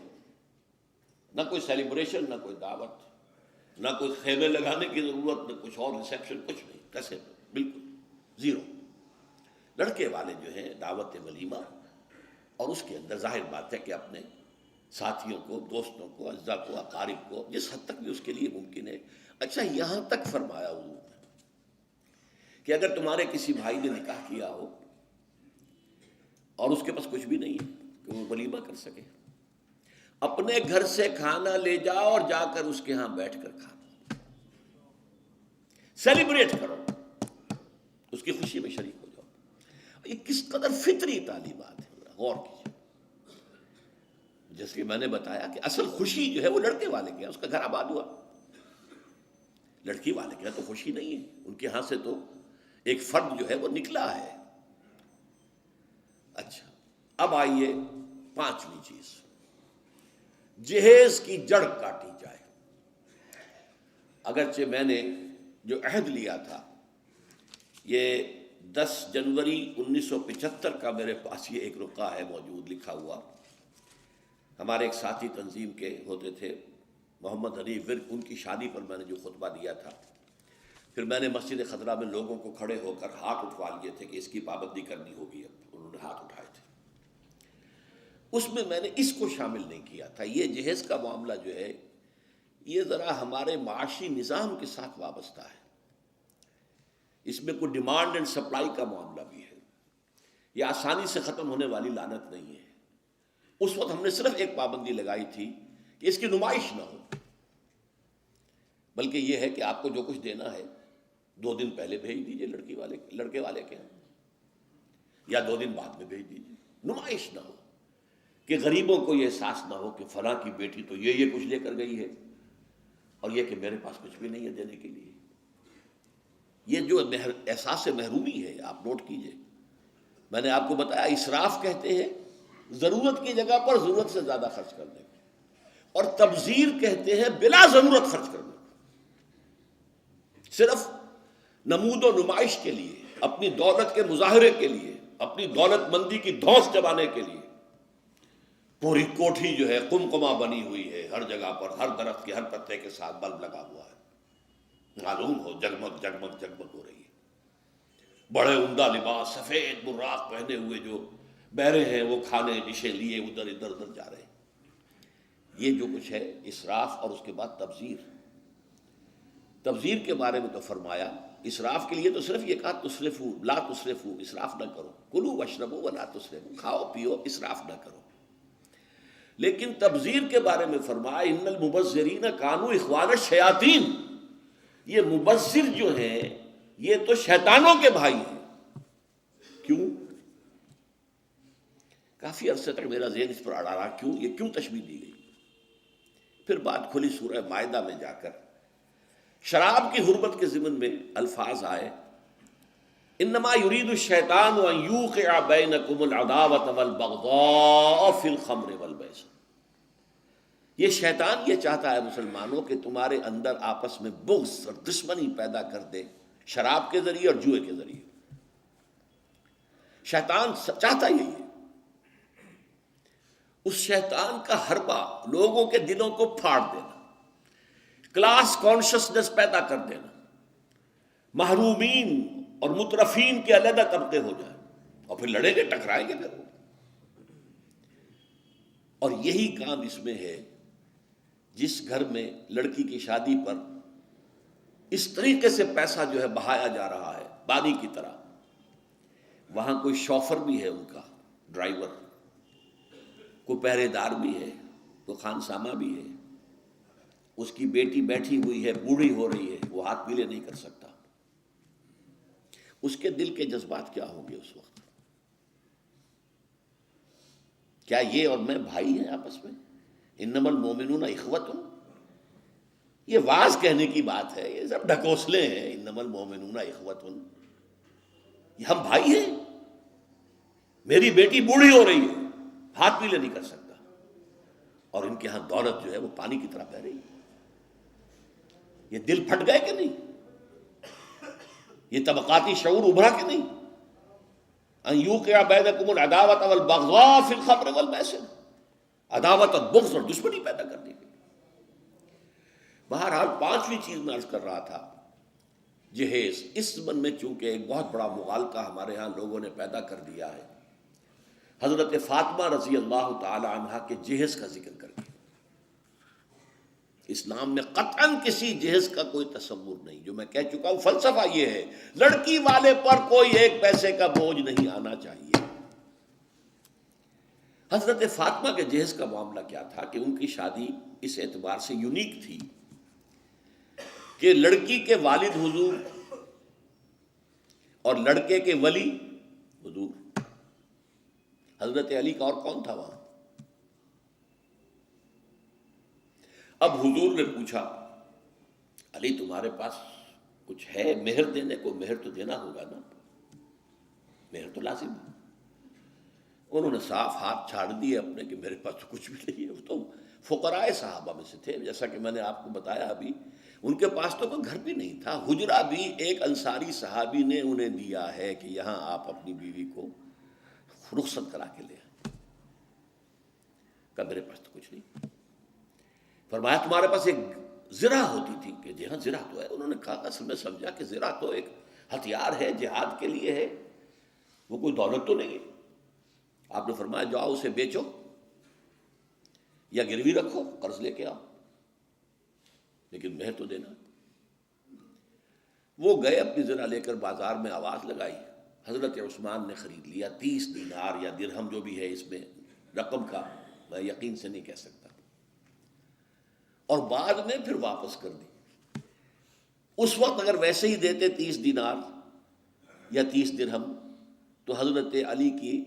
S1: نہ کوئی سیلیبریشن، نہ کوئی دعوت، نہ کوئی خیمے لگانے کی ضرورت، نہ کچھ اور ریسیپشن، کچھ نہیں، کیسے بالکل زیرو۔ لڑکے والے جو ہیں دعوت ولیمہ، اور اس کے اندر ظاہر بات ہے کہ اپنے ساتھیوں کو، دوستوں کو، اعزاء کو، اقارب کو، جس حد تک بھی اس کے لیے ممکن ہے۔ اچھا، یہاں تک فرمایا حضور نے کہ اگر تمہارے کسی بھائی نے نکاح کیا ہو اور اس کے پاس کچھ بھی نہیں ہے کہ وہ ولیمہ کر سکے، اپنے گھر سے کھانا لے جاؤ اور جا کر اس کے ہاں بیٹھ کر کھانا، سیلیبریٹ کرو، اس کی خوشی میں شریک ہو جاؤ۔ یہ کس قدر فطری تعلیمات ہے، غور کیجیے۔ جیسے کہ میں نے بتایا کہ اصل خوشی جو ہے وہ لڑکے والے کے، اس کا گھر آباد ہوا، لڑکی والے کے تو خوشی نہیں ہے، ان کے ہاں سے تو ایک فرد جو ہے وہ نکلا ہے۔ اچھا، اب آئیے 5ویں چیز، جہیز کی جڑ کاٹی جائے۔ اگرچہ میں نے جو عہد لیا تھا، یہ 10 جنوری 1975 کا میرے پاس یہ ایک رقعہ ہے موجود، لکھا ہوا، ہمارے ایک ساتھی تنظیم کے ہوتے تھے محمد حنیف ورک، ان کی شادی پر میں نے جو خطبہ دیا تھا، پھر میں نے مسجد خضرا میں لوگوں کو کھڑے ہو کر ہاتھ اٹھوا لیے تھے کہ اس کی پابندی کرنی ہوگی، اب انہوں نے ہاتھ اٹھائے تھے، اس میں میں نے اس کو شامل نہیں کیا تھا۔ یہ جہیز کا معاملہ جو ہے یہ ذرا ہمارے معاشی نظام کے ساتھ وابستہ ہے، اس میں کوئی ڈیمانڈ اینڈ سپلائی کا معاملہ بھی ہے، یہ آسانی سے ختم ہونے والی لعنت نہیں ہے۔ اس وقت ہم نے صرف ایک پابندی لگائی تھی کہ اس کی نمائش نہ ہو، بلکہ یہ ہے کہ آپ کو جو کچھ دینا ہے 2 دن پہلے بھیج دیجئے لڑکے والے کے، یا 2 دن بعد میں بھیج دیجئے، نمائش نہ ہو، کہ غریبوں کو یہ احساس نہ ہو کہ فلاں کی بیٹی تو یہ کچھ لے کر گئی ہے، اور یہ کہ میرے پاس کچھ بھی نہیں ہے دینے کے لیے۔ یہ جو احساس محرومی ہے، آپ نوٹ کیجئے، میں نے آپ کو بتایا اسراف کہتے ہیں ضرورت کی جگہ پر ضرورت سے زیادہ خرچ کرنے کو، اور تبذیر کہتے ہیں بلا ضرورت خرچ کرنے کو، صرف نمود و نمائش کے لیے، اپنی دولت کے مظاہرے کے لیے، اپنی دولت مندی کی دھوس جمانے کے لیے۔ پوری کوٹھی جو ہے قمقمہ بنی ہوئی ہے، ہر جگہ پر، ہر درخت کے ہر پتے کے ساتھ بلب لگا ہوا ہے، معلوم ہو جگمگ جگمگ جگمگ ہو رہی ہے، بڑے عمدہ لباس، سفید براق پہنے ہوئے جو بہرے ہیں وہ کھانے ڈشیں لیے ادھر ادھر جا رہے ہیں۔ یہ جو کچھ ہے اسراف، اور اس کے بعد تبذیر کے بارے میں تو فرمایا، اسراف کے لیے تو صرف یہ کہا تسرفو لا تسرفو، اسراف نہ کرو، کلوا واشربوا ولا تسرفوا، کھاؤ پیو اسراف نہ کرو۔ لیکن تبذیر کے بارے میں فرمایا ان المبذرین کانوا اخوان الشیاطین، یہ مبذر جو ہیں یہ تو شیطانوں کے بھائی ہیں۔ کیوں؟ کافی عرصے تک میرا ذہن اس پر اڑا رہا، کیوں تشبیہ دی گئی؟ پھر بات کھلی سورہ مائدہ میں جا کر شراب کی حرمت کے ضمن میں الفاظ آئے، انما یرید الشیطان ان یوقع بینکم العداوۃ والبغضاء فی الخمر والمیسر، یہ شیطان یہ چاہتا ہے مسلمانوں کہ تمہارے اندر آپس میں بغض اور دشمنی پیدا کر دے شراب کے ذریعے اور جوئے کے ذریعے. شیطان چاہتا یہی ہے. اس شیطان کا حربہ لوگوں کے دلوں کو پھاڑ دینا، کلاس کانشسنس پیدا کر دینا، محرومین اور مترفین کے علیحدہ طبقے ہو جائیں، اور پھر لڑیں گے، ٹکرائیں گے پھر وہ. اور یہی کام اس میں ہے. جس گھر میں لڑکی کی شادی پر اس طریقے سے پیسہ جو ہے بہایا جا رہا ہے پانی کی طرح، وہاں کوئی شوفر بھی ہے، ان کا ڈرائیور، کوئی پہرے دار بھی ہے، کوئی خانسامہ بھی ہے، اس کی بیٹی بیٹھی ہوئی ہے، بوڑھی ہو رہی ہے، وہ ہاتھ پیلے نہیں کر سکتا. اس کے دل کے جذبات کیا ہوں گے اس وقت؟ کیا یہ اور میں بھائی ہیں آپس میں؟ انما المومنون اخوۃ، یہ واز کہنے کی بات ہے، یہ سب ڈھکوسلے ہیں. انما المومنون اخوۃ، یہ ہم بھائی ہیں. میری بیٹی بوڑھی ہو رہی ہے، ہاتھ پیلے نہیں کر سکتا، اور ان کے ہاں دولت جو ہے وہ پانی کی طرح بہ رہی ہے. یہ دل پھٹ گئے کہ نہیں؟ یہ طبقاتی شعور ابھرا کہ نہیں؟ ان یوقع بینکم العداوۃ والبغضاء فی الخمر والمیسر، عداوت اور بغض اور دشمنی پیدا کر دی گئی. بہرحال پانچویں چیز میں عرض کر رہا تھا، جہیز. اس زمن میں چونکہ ایک بہت بڑا مغالطہ ہمارے ہاں لوگوں نے پیدا کر دیا ہے، حضرت فاطمہ رضی اللہ تعالی عنہا کے جہیز کا ذکر کر کے. اسلام میں قطعاً کسی جہیز کا کوئی تصور نہیں. جو میں کہہ چکا ہوں فلسفہ یہ ہے، لڑکی والے پر کوئی ایک پیسے کا بوجھ نہیں آنا چاہیے. حضرت فاطمہ کے جہیز کا معاملہ کیا تھا کہ ان کی شادی اس اعتبار سے یونیک تھی کہ لڑکی کے والد حضور اور لڑکے کے ولی حضور. حضرت علی کا اور کون تھا وہاں؟ اب حضور نے پوچھا، علی تمہارے پاس کچھ ہے مہر دینے کو؟ مہر تو دینا ہوگا نا، مہر تو لازم ہے. انہوں نے صاف ہاتھ چھاڑ دیے اپنے کہ میرے پاس تو کچھ بھی نہیں ہے. وہ تو فقراء صحابہ میں سے تھے، جیسا کہ میں نے آپ کو بتایا ابھی. ان کے پاس تو کوئی گھر بھی نہیں تھا. حجرہ بھی ایک انصاری صحابی نے انہیں دیا ہے کہ یہاں آپ اپنی بیوی کو رخصت کرا کے لے آئیں. کہ میرے پاس تو کچھ نہیں. فرمایا تمہارے پاس ایک زرہ ہوتی تھی؟ کہ جی ہاں زرہ تو ہے. انہوں نے کہا اصل میں سمجھا کہ زرہ تو ایک ہتھیار ہے، جہاد کے لیے ہے، وہ کوئی دولت تو نہیں ہے. آپ نے فرمایا جاؤ اسے بیچو یا گروی رکھو، قرض لے کے آؤ، لیکن مہر تو دینا. وہ گئے اپنی زرہ لے کر بازار میں آواز لگائی. حضرت عثمان نے خرید لیا 30 دینار یا درہم جو بھی ہے اس میں رقم کا میں یقین سے نہیں کہہ سکتا، اور بعد میں پھر واپس کر دی. اس وقت اگر ویسے ہی دیتے 30 دینار یا 30 درہم تو حضرت علی کی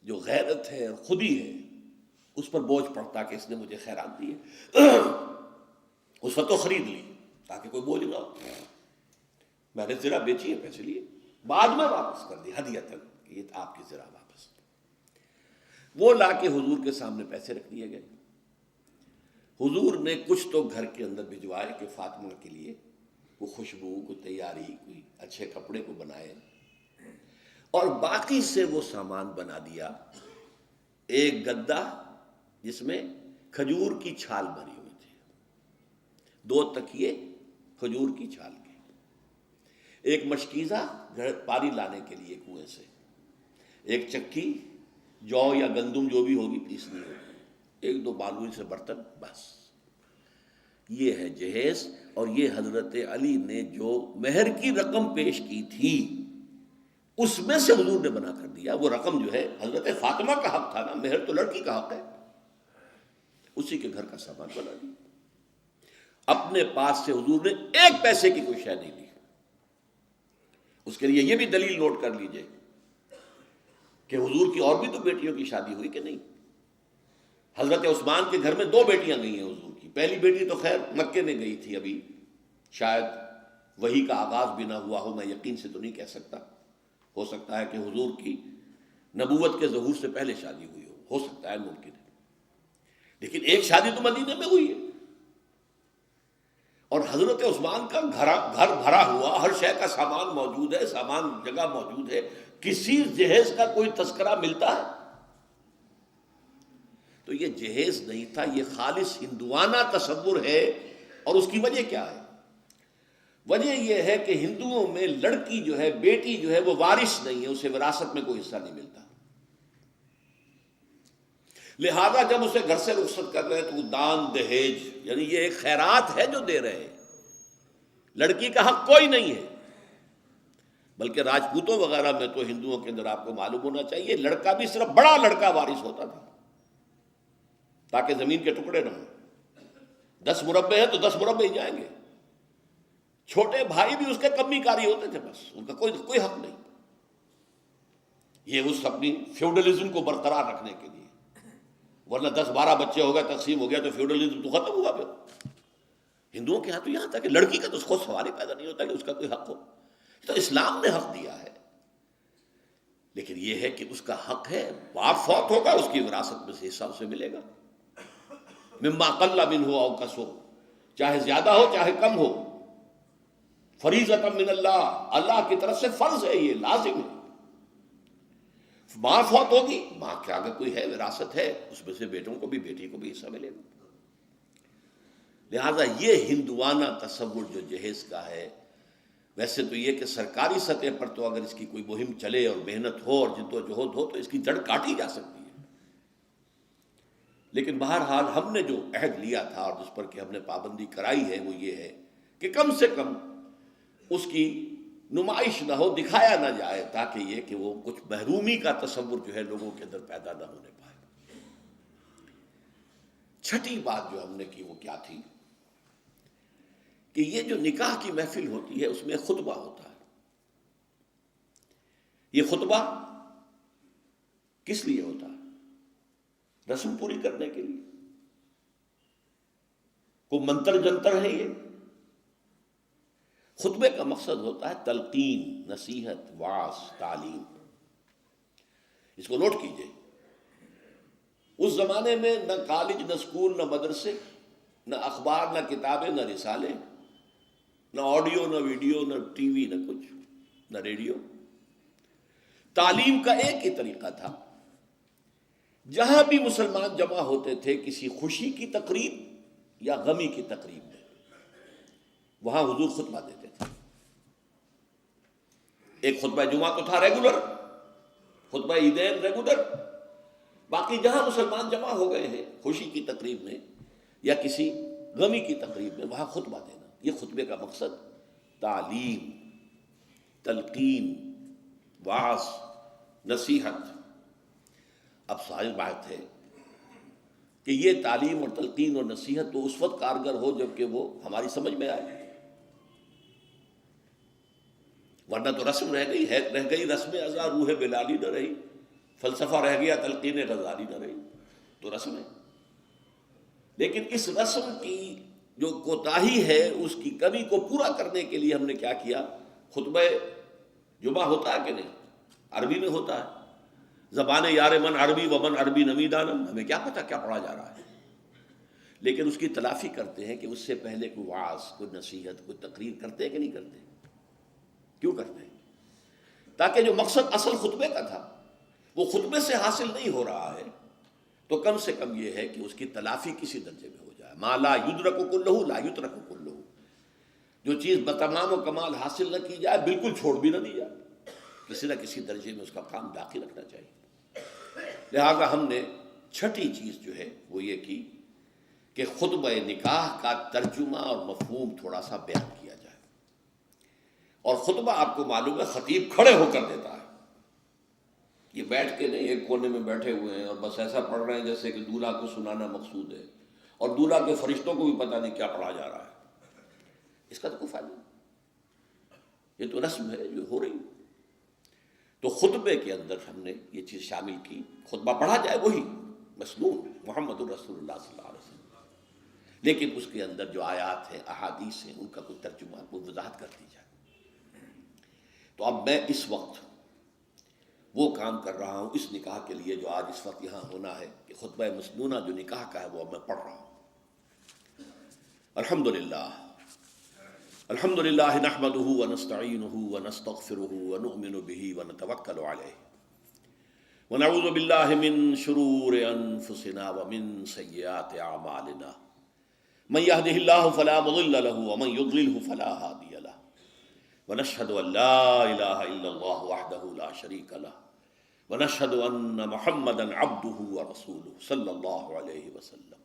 S1: جو غیرت ہے اور خودی ہے اس پر بوجھ پڑتا کہ اس نے مجھے خیرات دی ہے. اس وقت تو خرید لی تاکہ کوئی بوجھ نہ ہو. میں نے زرہ بیچی ہے، پیسے لیے، بعد میں واپس کر دی ہدیۃً کہ یہ آپ کی زرہ واپس. وہ لا کے حضور کے سامنے پیسے رکھ دیے گئے. حضور نے کچھ تو گھر کے اندر بھجوائے کہ فاطمہ کے لیے کوئی خوشبو، کوئی تیاری، کوئی اچھے کپڑے کو بنائے، اور باقی سے وہ سامان بنا دیا. ایک گدا جس میں کھجور کی چھال بھری ہوئی تھی، 2 تکیے کھجور کی چھال کے، ایک مشکیزہ پانی لانے کے لیے کنویں سے، ایک چکی جو یا گندم جو بھی ہوگی پیسنی ہوگی، 1-2 معمولی سے برتن، بس. یہ ہے جہیز. اور یہ حضرت علی نے جو مہر کی رقم پیش کی تھی اس میں سے حضور نے بنا کر دیا. وہ رقم جو ہے حضرت فاطمہ کا حق تھا نا، مہر تو لڑکی کا حق ہے، اسی کے گھر کا سامان بنا دیا. اپنے پاس سے حضور نے 1 پیسے کی کوئی شے نہیں لی. اس کے لیے یہ بھی دلیل نوٹ کر لیجئے کہ حضور کی اور بھی تو بیٹیوں کی شادی ہوئی کہ نہیں. حضرت عثمان کے گھر میں 2 بیٹیاں گئی ہیں حضور کی. پہلی بیٹی تو خیر مکے میں گئی تھی، ابھی شاید وحی کا آغاز بھی نہ ہوا ہو، میں یقین سے تو نہیں کہہ سکتا. ہو سکتا ہے کہ حضور کی نبوت کے ظہور سے پہلے شادی ہوئی ہو سکتا ہے، ممکن ہے. لیکن ایک شادی تو مدینے میں ہوئی ہے. اور حضرت عثمان کا گھر بھرا ہوا، ہر شے کا سامان موجود ہے، سامان جگہ موجود ہے، کسی جہیز کا کوئی تذکرہ ملتا ہے؟ تو یہ جہیز نہیں تھا، یہ خالص ہندوانہ تصور ہے۔ اور اس کی وجہ کیا ہے؟ وجہ یہ ہے کہ ہندوؤں میں لڑکی جو ہے، بیٹی جو ہے، وہ وارث نہیں ہے، اسے وراثت میں کوئی حصہ نہیں ملتا، لہذا جب اسے گھر سے رخصت کر رہے ہیں تو وہ دان دہیج، یعنی یہ ایک خیرات ہے جو دے رہے ہیں، لڑکی کا حق کوئی نہیں ہے۔ بلکہ راجپوتوں وغیرہ میں تو ہندوؤں کے اندر آپ کو معلوم ہونا چاہیے، لڑکا بھی صرف بڑا لڑکا وارث ہوتا تھا تاکہ زمین کے ٹکڑے نہ ہوں۔ 10 مربع ہیں تو 10 مربع ہی جائیں گے، چھوٹے بھائی بھی اس کے کمی کاری ہوتے تھے، بس ان کا کوئی حق نہیں۔ یہ اس اپنی فیوڈلزم کو برقرار رکھنے کے لیے، ورنہ 10-12 بچے ہو گئے، تقسیم ہو گیا تو فیوڈلزم تو ختم ہوا۔ پھر ہندوؤں کے ہاں تو یہاں تک کہ لڑکی کا تو خود سوال ہی پیدا نہیں ہوتا کہ اس کا کوئی حق ہو، تو اسلام نے حق دیا ہے، لیکن یہ ہے کہ اس کا حق ہے، باپ فوت ہوگا اس کی وراثت میں سے حصہ اسے ملے گا، مما قل منہ او کثر، چاہے زیادہ ہو چاہے کم ہو، فریضۃ من اللہ، اللہ کی طرف سے فرض ہے، یہ لازم ہے۔ ماں فوت ہوگی، ماں کے آگے کوئی ہے، وراثت ہے، اس میں سے بیٹوں کو بھی، بیٹی کو بھی حصہ ملے گا۔ لہذا یہ ہندوانہ تصور جو جہیز کا ہے، ویسے تو یہ کہ سرکاری سطح پر تو اگر اس کی کوئی مہم چلے اور محنت ہو اور جد و جہد ہو تو اس کی جڑ کاٹی جا سکتی ہے، لیکن بہرحال ہم نے جو عہد لیا تھا اور جس پر کہ ہم نے پابندی کرائی ہے وہ یہ ہے کہ کم سے کم اس کی نمائش نہ ہو، دکھایا نہ جائے، تاکہ یہ کہ وہ کچھ محرومی کا تصور جو ہے لوگوں کے اندر پیدا نہ ہونے پائے۔ چھٹی بات جو ہم نے کی وہ کیا تھی کہ یہ جو نکاح کی محفل ہوتی ہے اس میں خطبہ ہوتا ہے۔ یہ خطبہ کس لیے ہوتا ہے؟ رسم پوری کرنے کے لیے، کوئی منتر جنتر ہے؟ یہ خطبے کا مقصد ہوتا ہے تلقین، نصیحت، وعظ، تعلیم۔ اس کو نوٹ کیجئے، اس زمانے میں نہ کالج، نہ اسکول، نہ مدرسے، نہ اخبار، نہ کتابیں، نہ رسالے، نہ آڈیو، نہ ویڈیو، نہ ٹی وی، نہ کچھ، نہ ریڈیو۔ تعلیم کا ایک ہی طریقہ تھا، جہاں بھی مسلمان جمع ہوتے تھے کسی خوشی کی تقریب یا غمی کی تقریب میں، وہاں حضور خطبہ دیتے تھے۔ ایک خطبہ جمعہ تو تھا ریگولر، خطبہ عیدین ریگولر، باقی جہاں مسلمان جمع ہو گئے ہیں خوشی کی تقریب میں یا کسی غمی کی تقریب میں، وہاں خطبہ دینا۔ یہ خطبے کا مقصد تعلیم، تلقین، وعظ، نصیحت۔ اب ظاہر بات ہے کہ یہ تعلیم اور تلقین اور نصیحت تو اس وقت کارگر ہو جب کہ وہ ہماری سمجھ میں آئے، ورنہ تو رسم رہ گئی رسم ازا، روح بلالی نہ رہی، فلسفہ رہ گیا، تلقین غزالی نہ رہی، تو رسم ہے۔ لیکن اس رسم کی جو کوتاہی ہے، اس کی کمی کو پورا کرنے کے لیے ہم نے کیا کیا؟ خطبہ جمعہ ہوتا ہے کہ نہیں؟ عربی میں ہوتا ہے، زبان یار من عربی ومن عربی نمیدانم، ہمیں کیا پتہ کیا پڑھا جا رہا ہے، لیکن اس کی تلافی کرتے ہیں کہ اس سے پہلے کوئی وعظ، کوئی نصیحت، کوئی تقریر کرتے ہیں کہ نہیں کرتے؟ کیوں کرتے ہیں؟ تاکہ جو مقصد اصل خطبے کا تھا وہ خطبے سے حاصل نہیں ہو رہا ہے، تو کم سے کم یہ ہے کہ اس کی تلافی کسی درجے میں ہو جائے۔ ما لا یدرک کلہ لا یترک کلہ، جو چیز بتمام و کمال حاصل نہ کی جائے بالکل چھوڑ بھی نہ دی جائے، کسی نہ کسی درجے میں اس کا کام باقی رکھنا چاہیے۔ لہذا ہم نے چھٹی چیز جو ہے وہ یہ کی کہ خطبہ نکاح کا ترجمہ اور مفہوم تھوڑا سا بیان کیا جائے۔ اور خطبہ آپ کو معلوم ہے خطیب کھڑے ہو کر دیتا ہے، یہ بیٹھ کے نہیں ایک کونے میں بیٹھے ہوئے ہیں اور بس ایسا پڑھ رہے ہیں جیسے کہ دولہا کو سنانا مقصود ہے، اور دولہا کے فرشتوں کو بھی پتہ نہیں کیا پڑھا جا رہا ہے، اس کا تو کوئی فائدہ نہیں، یہ تو رسم ہے جو ہو رہی ہے۔ تو خطبے کے اندر ہم نے یہ چیز شامل کی، خطبہ پڑھا جائے وہی مسنون محمد الرسول اللہ صلی اللہ علیہ وسلم، لیکن اس کے اندر جو آیات ہیں، احادیث ہیں، ان کا کوئی ترجمہ، کوئی وضاحت کر دی جائے۔ تو اب میں اس وقت وہ کام کر رہا ہوں اس نکاح کے لیے جو آج اس وقت یہاں ہونا ہے، کہ خطبہ مسنونہ جو نکاح کا ہے وہ اب میں پڑھ رہا ہوں۔ الحمدللہ الحمد للہ نحمده ونستعینه ونستغفره ونؤمن به ونتوکل علیہ ونعوذ باللہ من شرور انفسنا ومن سیئات اعمالنا من يهده الله فلا مضل له ومن يضلله فلا هادي له ونشهد ان لا اله الا الله وحده لا شريك له ونشهد ان محمدا عبده ورسوله صلی اللہ علیہ وسلم.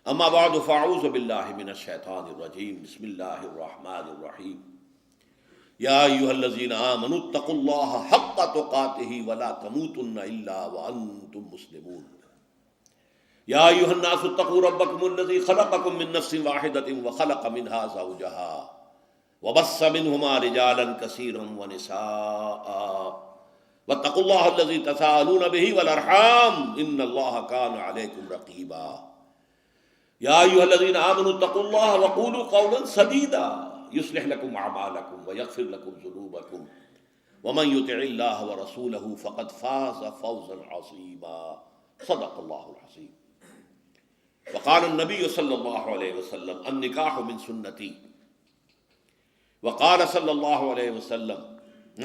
S1: اما بعد فاعوذ باللہ من الشیطان الرجیم بسم اللہ الرحمن الرحیم. یا ایھا الذین آمنوا اتقوا اللہ حق تقاتہ ولا تموتن الا وانتم مسلمون. یا ایھا الناس اتقوا ربکم الذی خلقکم من نفس واحدۃ وخلق منها زوجها وبث منہما رجالا کثیرا ونساء واتقوا اللہ الذی تساءلون به والارحام ان اللہ کان علیکم رقیبا. یا ایھا الذین آمنوا اتقوا اللہ وقولوا قولا سدیدا یصلح لکم اعمالکم ویغفر لکم ذنوبکم ومن یطع اللہ ورسولہ فقد فاز فوزا عظیما. صدق اللہ العظیم. وقال النبی صلی اللہ علیہ وسلم النکاح من سنتی وقال صلی اللہ علیہ وسلم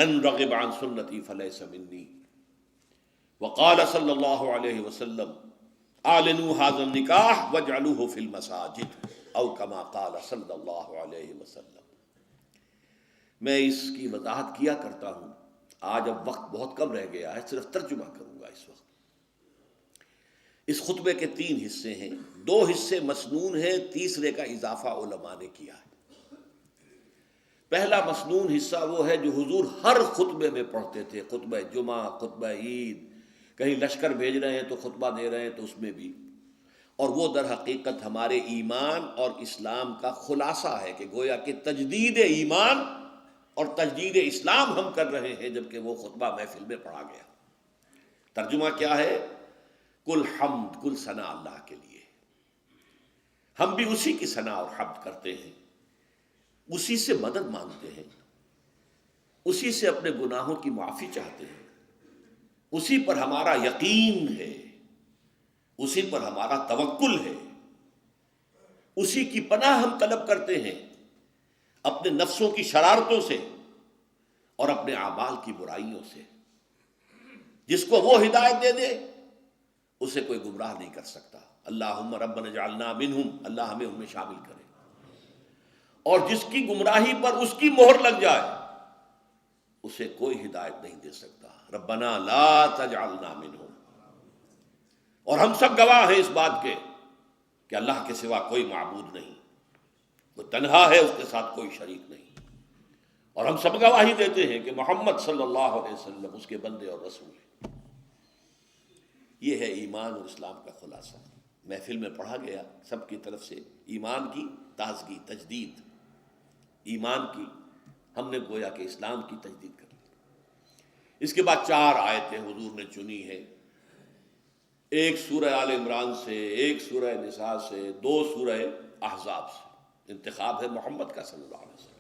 S1: من رغب عن سنتی فلیس منی وقال صلی اللہ علیہ وسلم اعلنوا هذا النکاح واجعلوه في المساجد او كما قال صلی اللہ علیہ وسلم. میں اس کی وضاحت کیا کرتا ہوں. آج اب وقت بہت کم رہ گیا ہے، صرف ترجمہ کروں گا اس وقت. اس خطبے کے 3 حصے ہیں، 2 حصے مسنون ہیں، تیسرے کا اضافہ علماء نے کیا ہے. پہلا مسنون حصہ وہ ہے جو حضور ہر خطبے میں پڑھتے تھے، خطبہ جمعہ، خطبہ عید، کہیں لشکر بھیج رہے ہیں تو خطبہ دے رہے ہیں تو اس میں بھی. اور وہ در حقیقت ہمارے ایمان اور اسلام کا خلاصہ ہے کہ گویا کہ تجدید ایمان اور تجدید اسلام ہم کر رہے ہیں جبکہ وہ خطبہ محفل میں پڑھا گیا. ترجمہ کیا ہے؟ کل حمد، کل ثنا اللہ کے لیے. ہم بھی اسی کی ثنا اور حمد کرتے ہیں، اسی سے مدد مانگتے ہیں، اسی سے اپنے گناہوں کی معافی چاہتے ہیں، اسی پر ہمارا یقین ہے، اسی پر ہمارا توکل ہے، اسی کی پناہ ہم طلب کرتے ہیں اپنے نفسوں کی شرارتوں سے اور اپنے اعمال کی برائیوں سے. جس کو وہ ہدایت دے دے اسے کوئی گمراہ نہیں کر سکتا. اللہم ربنا اجعلنا منہم، اللہ ہمیں ان میں شامل کرے. اور جس کی گمراہی پر اس کی مہر لگ جائے اسے کوئی ہدایت نہیں دے سکتا. ربنا لا تجعلنا منہم. اور ہم سب گواہ ہیں اس بات کے کہ اللہ کے سوا کوئی معبود نہیں، وہ تنہا ہے، اس کے ساتھ کوئی شریک نہیں. اور ہم سب گواہی دیتے ہیں کہ محمد صلی اللہ علیہ وسلم اس کے بندے اور رسول ہیں. یہ ہے ایمان اور اسلام کا خلاصہ. محفل میں پڑھا گیا سب کی طرف سے ایمان کی تازگی، تجدید. ایمان کی ہم نے گویا کہ اسلام کی تجدید کر لی. اس کے بعد 4 آیتیں حضور نے چنی ہیں، ایک سورہ آل عمران سے، ایک سورہ نساء سے، 2 سورہ احزاب سے. انتخاب ہے محمد کا صلی اللہ علیہ وسلم.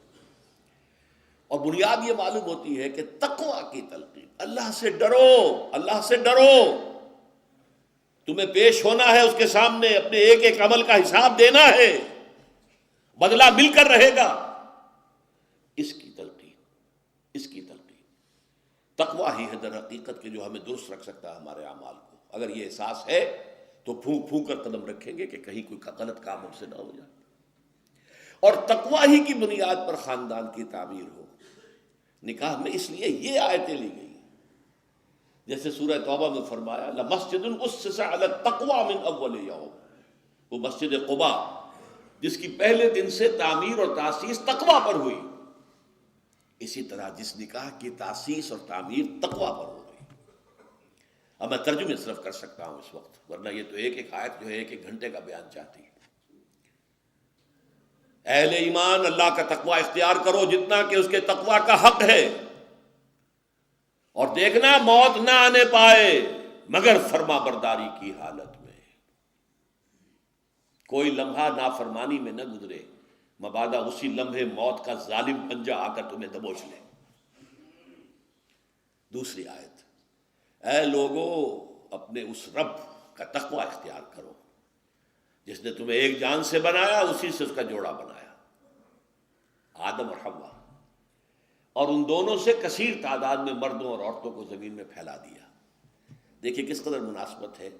S1: اور بنیاد یہ معلوم ہوتی ہے کہ تقویٰ کی تلقین، اللہ سے ڈرو، اللہ سے ڈرو. تمہیں پیش ہونا ہے اس کے سامنے، اپنے ایک ایک عمل کا حساب دینا ہے، بدلہ مل کر رہے گا. اس کی تلقین، اس کی تلقین. تقویٰ ہی ہے در حقیقت کہ جو ہمیں درست رکھ سکتا ہے ہمارے اعمال کو. اگر یہ احساس ہے تو پھونک پھونک کر قدم رکھیں گے کہ کہیں کوئی غلط کام ہم سے نہ ہو جائے. اور تقویٰ ہی کی بنیاد پر خاندان کی تعمیر ہو. نکاح میں اس لیے یہ آیتیں لی گئی جیسے سورہ توبہ میں فرمایا لَمَسْجِدٌ أُسِّسَ عَلَى التَّقْوَى مِنْ أَوَّلِ يَوْمٍ. وہ مسجد قباء جس کی پہلے دن سے تعمیر اور تاسیس تقویٰ پر ہوئی، اسی طرح جس نکاح کی تاسیس اور تعمیر تقویٰ پر ہو گئی. اب میں ترجمے صرف کر سکتا ہوں اس وقت، ورنہ یہ تو ایک ایک آیت جو ہے 1 گھنٹے کا بیان چاہتی ہے. اہل ایمان اللہ کا تقویٰ اختیار کرو جتنا کہ اس کے تقویٰ کا حق ہے، اور دیکھنا موت نہ آنے پائے مگر فرما برداری کی حالت میں. کوئی لمحہ نافرمانی میں نہ گزرے مبادا اسی لمحے موت کا ظالم پنجہ آ کر تمہیں دبوچ لے. دوسری آیت، اے لوگو اپنے اس رب کا تقویٰ اختیار کرو جس نے تمہیں ایک جان سے بنایا، اسی سے اس کا جوڑا بنایا. آدم اور حوا، اور ان دونوں سے کثیر تعداد میں مردوں اور عورتوں کو زمین میں پھیلا دیا۔ دیکھیے کس قدر مناسبت ہے،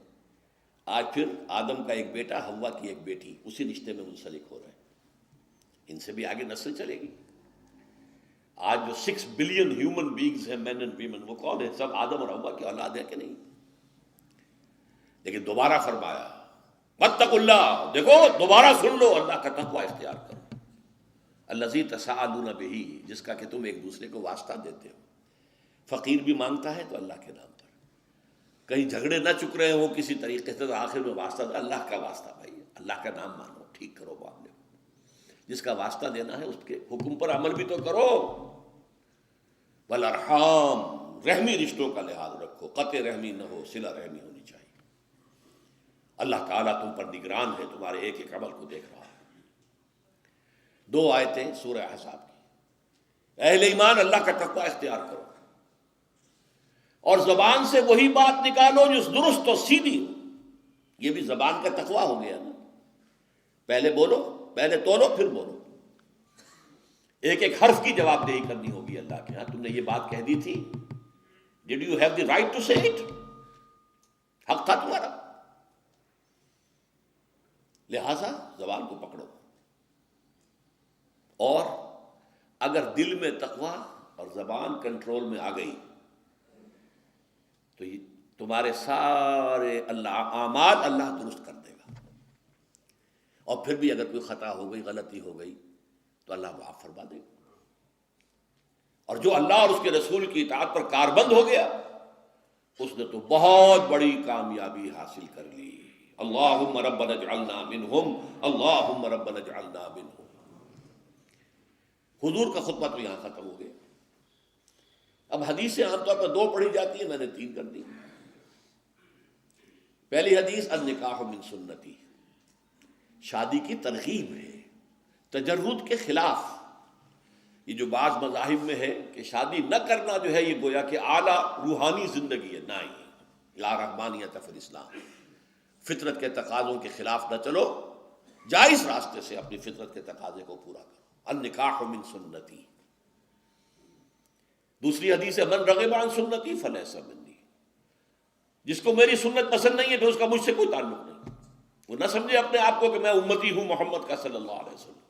S1: آج پھر آدم کا ایک بیٹا، حوا کی ایک بیٹی اسی رشتے میں منسلک ہو رہے ہیں، ان سے بھی آگے نسل چلے گی۔ آج جو 6 بلین ہیومن بینگز ہیں، مین اینڈ ویمن، وہ کون ہیں؟ سب آدم اور حوا کی اولاد ہے کہ نہیں؟ لیکن دوبارہ فرمایا واتقوا اللہ، دیکھو دوبارہ سن لو، اللہ کا تقوی اختیار کرو، الذی تساءلون بہ، جس کا کہ تم ایک دوسرے کو واسطہ دیتے ہو۔ فقیر بھی مانگتا ہے تو اللہ کے نام پر، کہیں جھگڑے نہ چک رہے ہوں کسی طریقے سے، تو آخر میں واسطہ دے، اللہ کا واسطہ بھائی، اللہ کا نام مانو، ٹھیک کرو معاملے کو، جس کا واسطہ دینا ہے اس کے حکم پر عمل بھی تو کرو۔ والارحام، رحمی رشتوں کا لحاظ رکھو، قطع رحمی نہ ہو، صلہ رحمی ہونی چاہیے۔ اللہ تعالیٰ تم پر نگران ہے، تمہارے ایک ایک عمل کو دیکھ رہا ہے۔ 2 آیتیں سورہ احزاب کی۔ اہل ایمان اللہ کا تقوی اختیار کرو، اور زبان سے وہی بات نکالو جو درست و سیدھی ہو۔ یہ بھی زبان کا تقوی ہو گیا نا، پہلے بولو، پہلے تولو پھر بولو، ایک ایک حرف کی جواب دہی کرنی ہوگی اللہ کے ہاں۔ تم نے یہ بات کہہ دی تھی، did you have the right to say it? حق تھا تمہارا، لہذا زبان کو پکڑو، اور اگر دل میں تقوی اور زبان کنٹرول میں آ گئی تو تمہارے سارے اعمال اللہ درست کر دے گا، اور پھر بھی اگر کوئی خطا ہو گئی، غلطی ہو گئی تو اللہ معاف فرما دے گا۔ اور جو اللہ اور اس کے رسول کی اطاعت پر کاربند ہو گیا، اس نے تو بہت بڑی کامیابی حاصل کر لی۔ اللہم ربنا اجعلنا منہم، اللہم ربنا اجعلنا منہم۔ حضور کا خطبہ تو یہاں ختم ہو گیا۔ اب حدیثیں عام طور پر 2 پڑھی جاتی ہیں، میں نے 3 کر دی۔ پہلی حدیث النکاح من سنتی، شادی کی ترغیب ہے تجرد کے خلاف۔ یہ جو بعض مذاہب میں ہے کہ شادی نہ کرنا جو ہے یہ گویا کہ اعلیٰ روحانی زندگی ہے، نہیں، لا رحمانیت فی الاسلام، فطرت کے تقاضوں کے خلاف نہ چلو، جائز راستے سے اپنی فطرت کے تقاضے کو پورا کرو۔ النکاح من سنتی۔ دوسری حدیث ہے من رغب عن سنتی فلیس منی، جس کو میری سنت پسند نہیں ہے تو اس کا مجھ سے کوئی تعلق نہیں۔ وہ نہ سمجھے اپنے آپ کو کہ میں امتی ہوں محمد کا صلی اللہ علیہ وسلم۔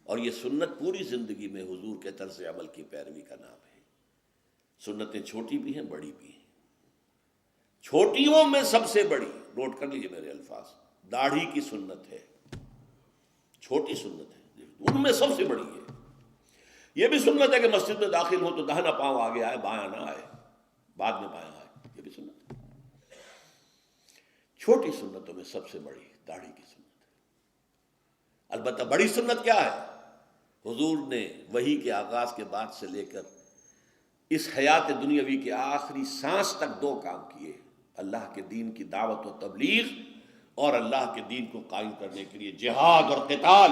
S1: اور یہ سنت پوری زندگی میں حضور کے طرز عمل کی پیروی کا نام ہے۔ سنتیں چھوٹی بھی ہیں، بڑی بھی ہیں۔ چھوٹیوں میں سب سے بڑی، نوٹ کر لیجیے میرے الفاظ، داڑھی کی سنت ہے، چھوٹی سنت ہے، ان میں سب سے بڑی ہے۔ یہ بھی سنت ہے کہ مسجد میں داخل ہو تو داہنا پاؤں آگے آئے، بایاں نہ آئے، بعد میں بایاں آئے، یہ بھی سنت ہے۔ چھوٹی سنتوں میں سب سے بڑی داڑھی کی سنت ہے۔ البتہ بڑی سنت کیا ہے؟ حضور نے وحی کے آغاز کے بعد سے لے کر اس حیات دنیاوی کے آخری سانس تک 2 کام کیے، اللہ کے دین کی دعوت و تبلیغ، اور اللہ کے دین کو قائم کرنے کے لیے جہاد اور قتال۔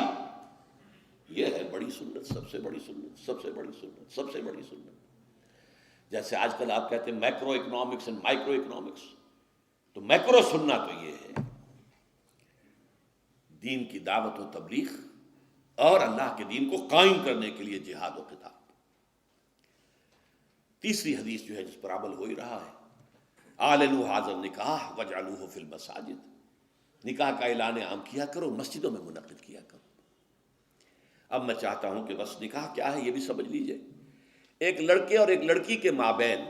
S1: یہ ہے بڑی سنت، سب سے بڑی سنت، سب سے بڑی سنت، سب سے بڑی سنت۔ جیسے آج کل آپ کہتے ہیں macro economics and micro economics, تو میکرو سننا تو یہ ہے دین کی دعوت و تبلیغ اور اللہ کے دین کو قائم کرنے کے لیے جہاد و قتال۔ تیسری حدیث جو ہے جس پر عمل ہو ہی رہا ہے، اعلنوا ھذا النکاح واجعلوہ فی المساجد، نکاح کا اعلان عام کیا کرو، مسجدوں میں منعقد کیا کرو۔ اب میں چاہتا ہوں کہ بس نکاح کیا ہے یہ بھی سمجھ لیجئے۔ ایک لڑکے اور ایک لڑکی کے مابین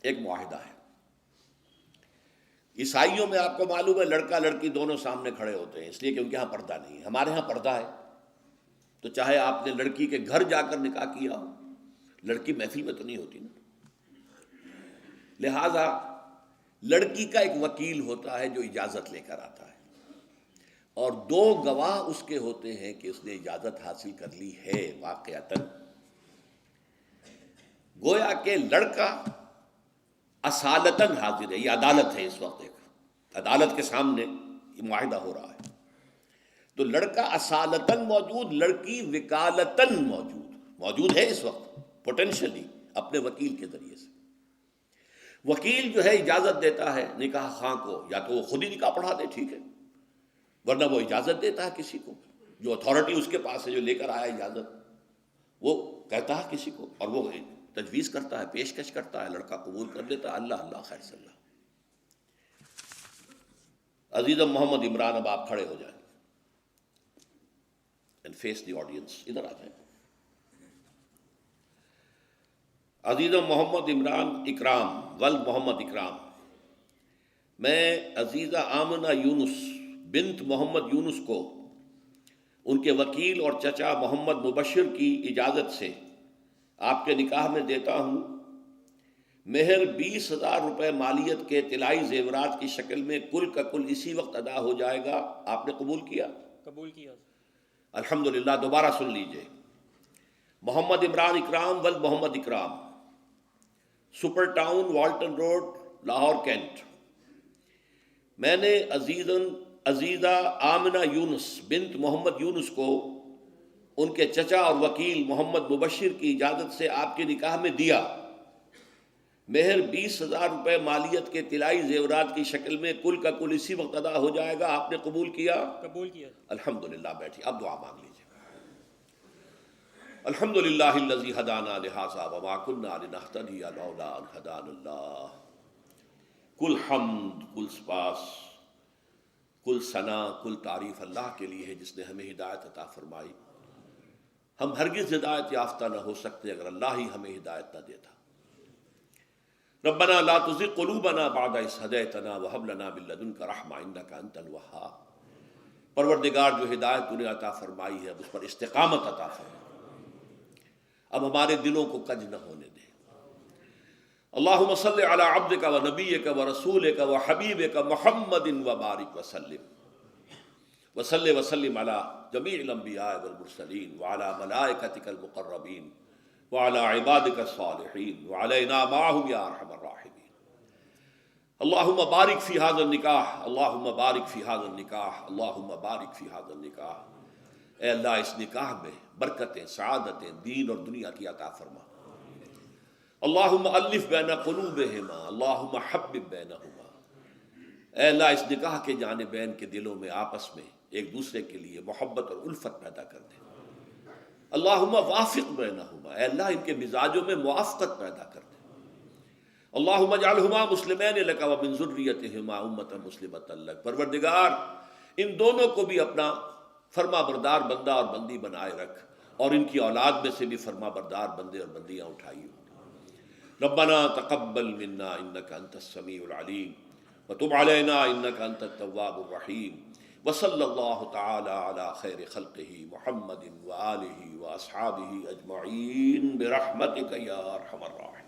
S1: ایک معاہدہ ہے۔ عیسائیوں میں آپ کو معلوم ہے لڑکا لڑکی دونوں سامنے کھڑے ہوتے ہیں، اس لیے کہ ان کے ہاں پردہ نہیں ہے۔ ہمارے ہاں پردہ ہے، تو چاہے آپ نے لڑکی کے گھر جا کر نکاح کیا ہو، لڑکی محفل میں تو نہیں ہوتی نا، لہذا لڑکی کا ایک وکیل ہوتا ہے جو اجازت لے کر آتا ہے، اور 2 گواہ اس کے ہوتے ہیں کہ اس نے اجازت حاصل کر لی ہے واقعتاً۔ گویا کہ لڑکا اصالتاً حاضر ہے، یہ عدالت ہے، اس وقت ایک عدالت کے سامنے یہ معاہدہ ہو رہا ہے، تو لڑکا اصالتاً موجود، لڑکی وکالتاً موجود ہے اس وقت پوٹینشلی اپنے وکیل کے ذریعے سے۔ وکیل جو ہے اجازت دیتا ہے نکاح خواہ کو، یا تو وہ خود ہی نکاح پڑھا دے، ٹھیک ہے، ورنہ وہ اجازت دیتا ہے کسی کو جو اتھارٹی اس کے پاس ہے، جو لے کر آیا اجازت، وہ کہتا ہے کسی کو اور وہ تجویز کرتا ہے، پیشکش کرتا ہے، لڑکا قبول کر لیتا ہے، اللہ اللہ خیر صلی اللہ۔ عزیزم محمد عمران، اب آپ کھڑے ہو جائیں اینڈ فیس دی آڈینس، ادھر آ جائیں۔ عزیزم محمد عمران اکرام ولد محمد اکرام، میں عزیزہ آمنہ یونس بنت محمد یونس کو ان کے وکیل اور چچا محمد مبشر کی اجازت سے آپ کے نکاح میں دیتا ہوں۔ مہر 20,000 روپے مالیت کے طلائی زیورات کی شکل میں کل کا کل اسی وقت ادا ہو جائے گا۔ آپ نے قبول کیا؟
S2: قبول کیا۔
S1: الحمدللہ۔ دوبارہ سن لیجئے، محمد عمران اکرام ولد Muhammad Ikram, super town Walton road, Lahore cantt. میں نے عزیزہ آمنہ یونس بنت محمد یونس کو ان کے چچا اور وکیل محمد مبشر کی اجازت سے آپ کے نکاح میں دیا۔ مہر 20,000 روپے مالیت کے طلائی زیورات کی شکل میں کل کا کل اسی وقت ادا ہو جائے گا۔ آپ نے قبول کیا؟
S2: قبول کیا۔
S1: الحمدللہ۔ بیٹھیے، اب دعا مانگ لیجیے۔ الحمدللہ الذی ہدانا لہذا وما کنا لنہتدی لولا ان ہدانا اللہ۔ کل حمد، کل سپاس، کل ثنا، کل تعریف اللہ کے لیے ہے جس نے ہمیں ہدایت عطا فرمائی۔ ہم ہرگز ہدایت یافتہ نہ ہو سکتے اگر اللہ ہی ہمیں ہدایت نہ دیتا۔ ربنا لا تزغ قلوبنا بعد اذ ہدیتنا وہب لنا من لدنک رحمۃ انک انت الوہاب۔ پروردگار، جو ہدایت تو نے عطا فرمائی ہے اب اس پر استقامت عطا فرما، اب ہمارے دلوں کو کج نہ ہونے دے۔ اللہم صل علی عبدک و نبیک و رسولک و حبیبک محمد وبارک وسلم وصلی وسلم علی جمیع الانبیاء والمرسلین وعلی ملائکتک المقربین وعلی عبادک الصالحین وعلینا معہم یا ارحم الراحمین۔ اللہم بارک فی ھذا النکاح، اللہم بارک فی ھذا النکاح، اللہم بارک فی ھذا النکاح۔ اے اللہ، اس نکاح میں برکتیں، سعادتیں دین اور دنیا کی عطا فرما۔ اللہم الف بین قلوبہما، اللہم حبب بینہما۔ اے اللہ، اس نکاح کے جانبین کے دلوں میں آپس میں ایک دوسرے کے لیے محبت اور الفت پیدا کر دے۔ اللہم وافق بینہما، اے اللہ ان کے مزاجوں میں موافقت پیدا کر دے۔ اللہم اجعلہما مسلمین لک ومن ذریتہما امۃ مسلمۃ لک۔ پروردگار، ان دونوں کو بھی اپنا فرما بردار بندہ اور بندی بنائے رکھ، اور ان کی اولاد میں سے بھی فرما بردار بندے اور بندیاں اٹھائی ہوں۔ ربنا تقبل منا انک انت السمیع العلیم وتب علینا انک انت التواب الرحیم، وصلی اللہ تعالی علی خیر خلقہ محمد وآلہ واصحابہ اجمعین برحمتک یا ارحم الراحمین۔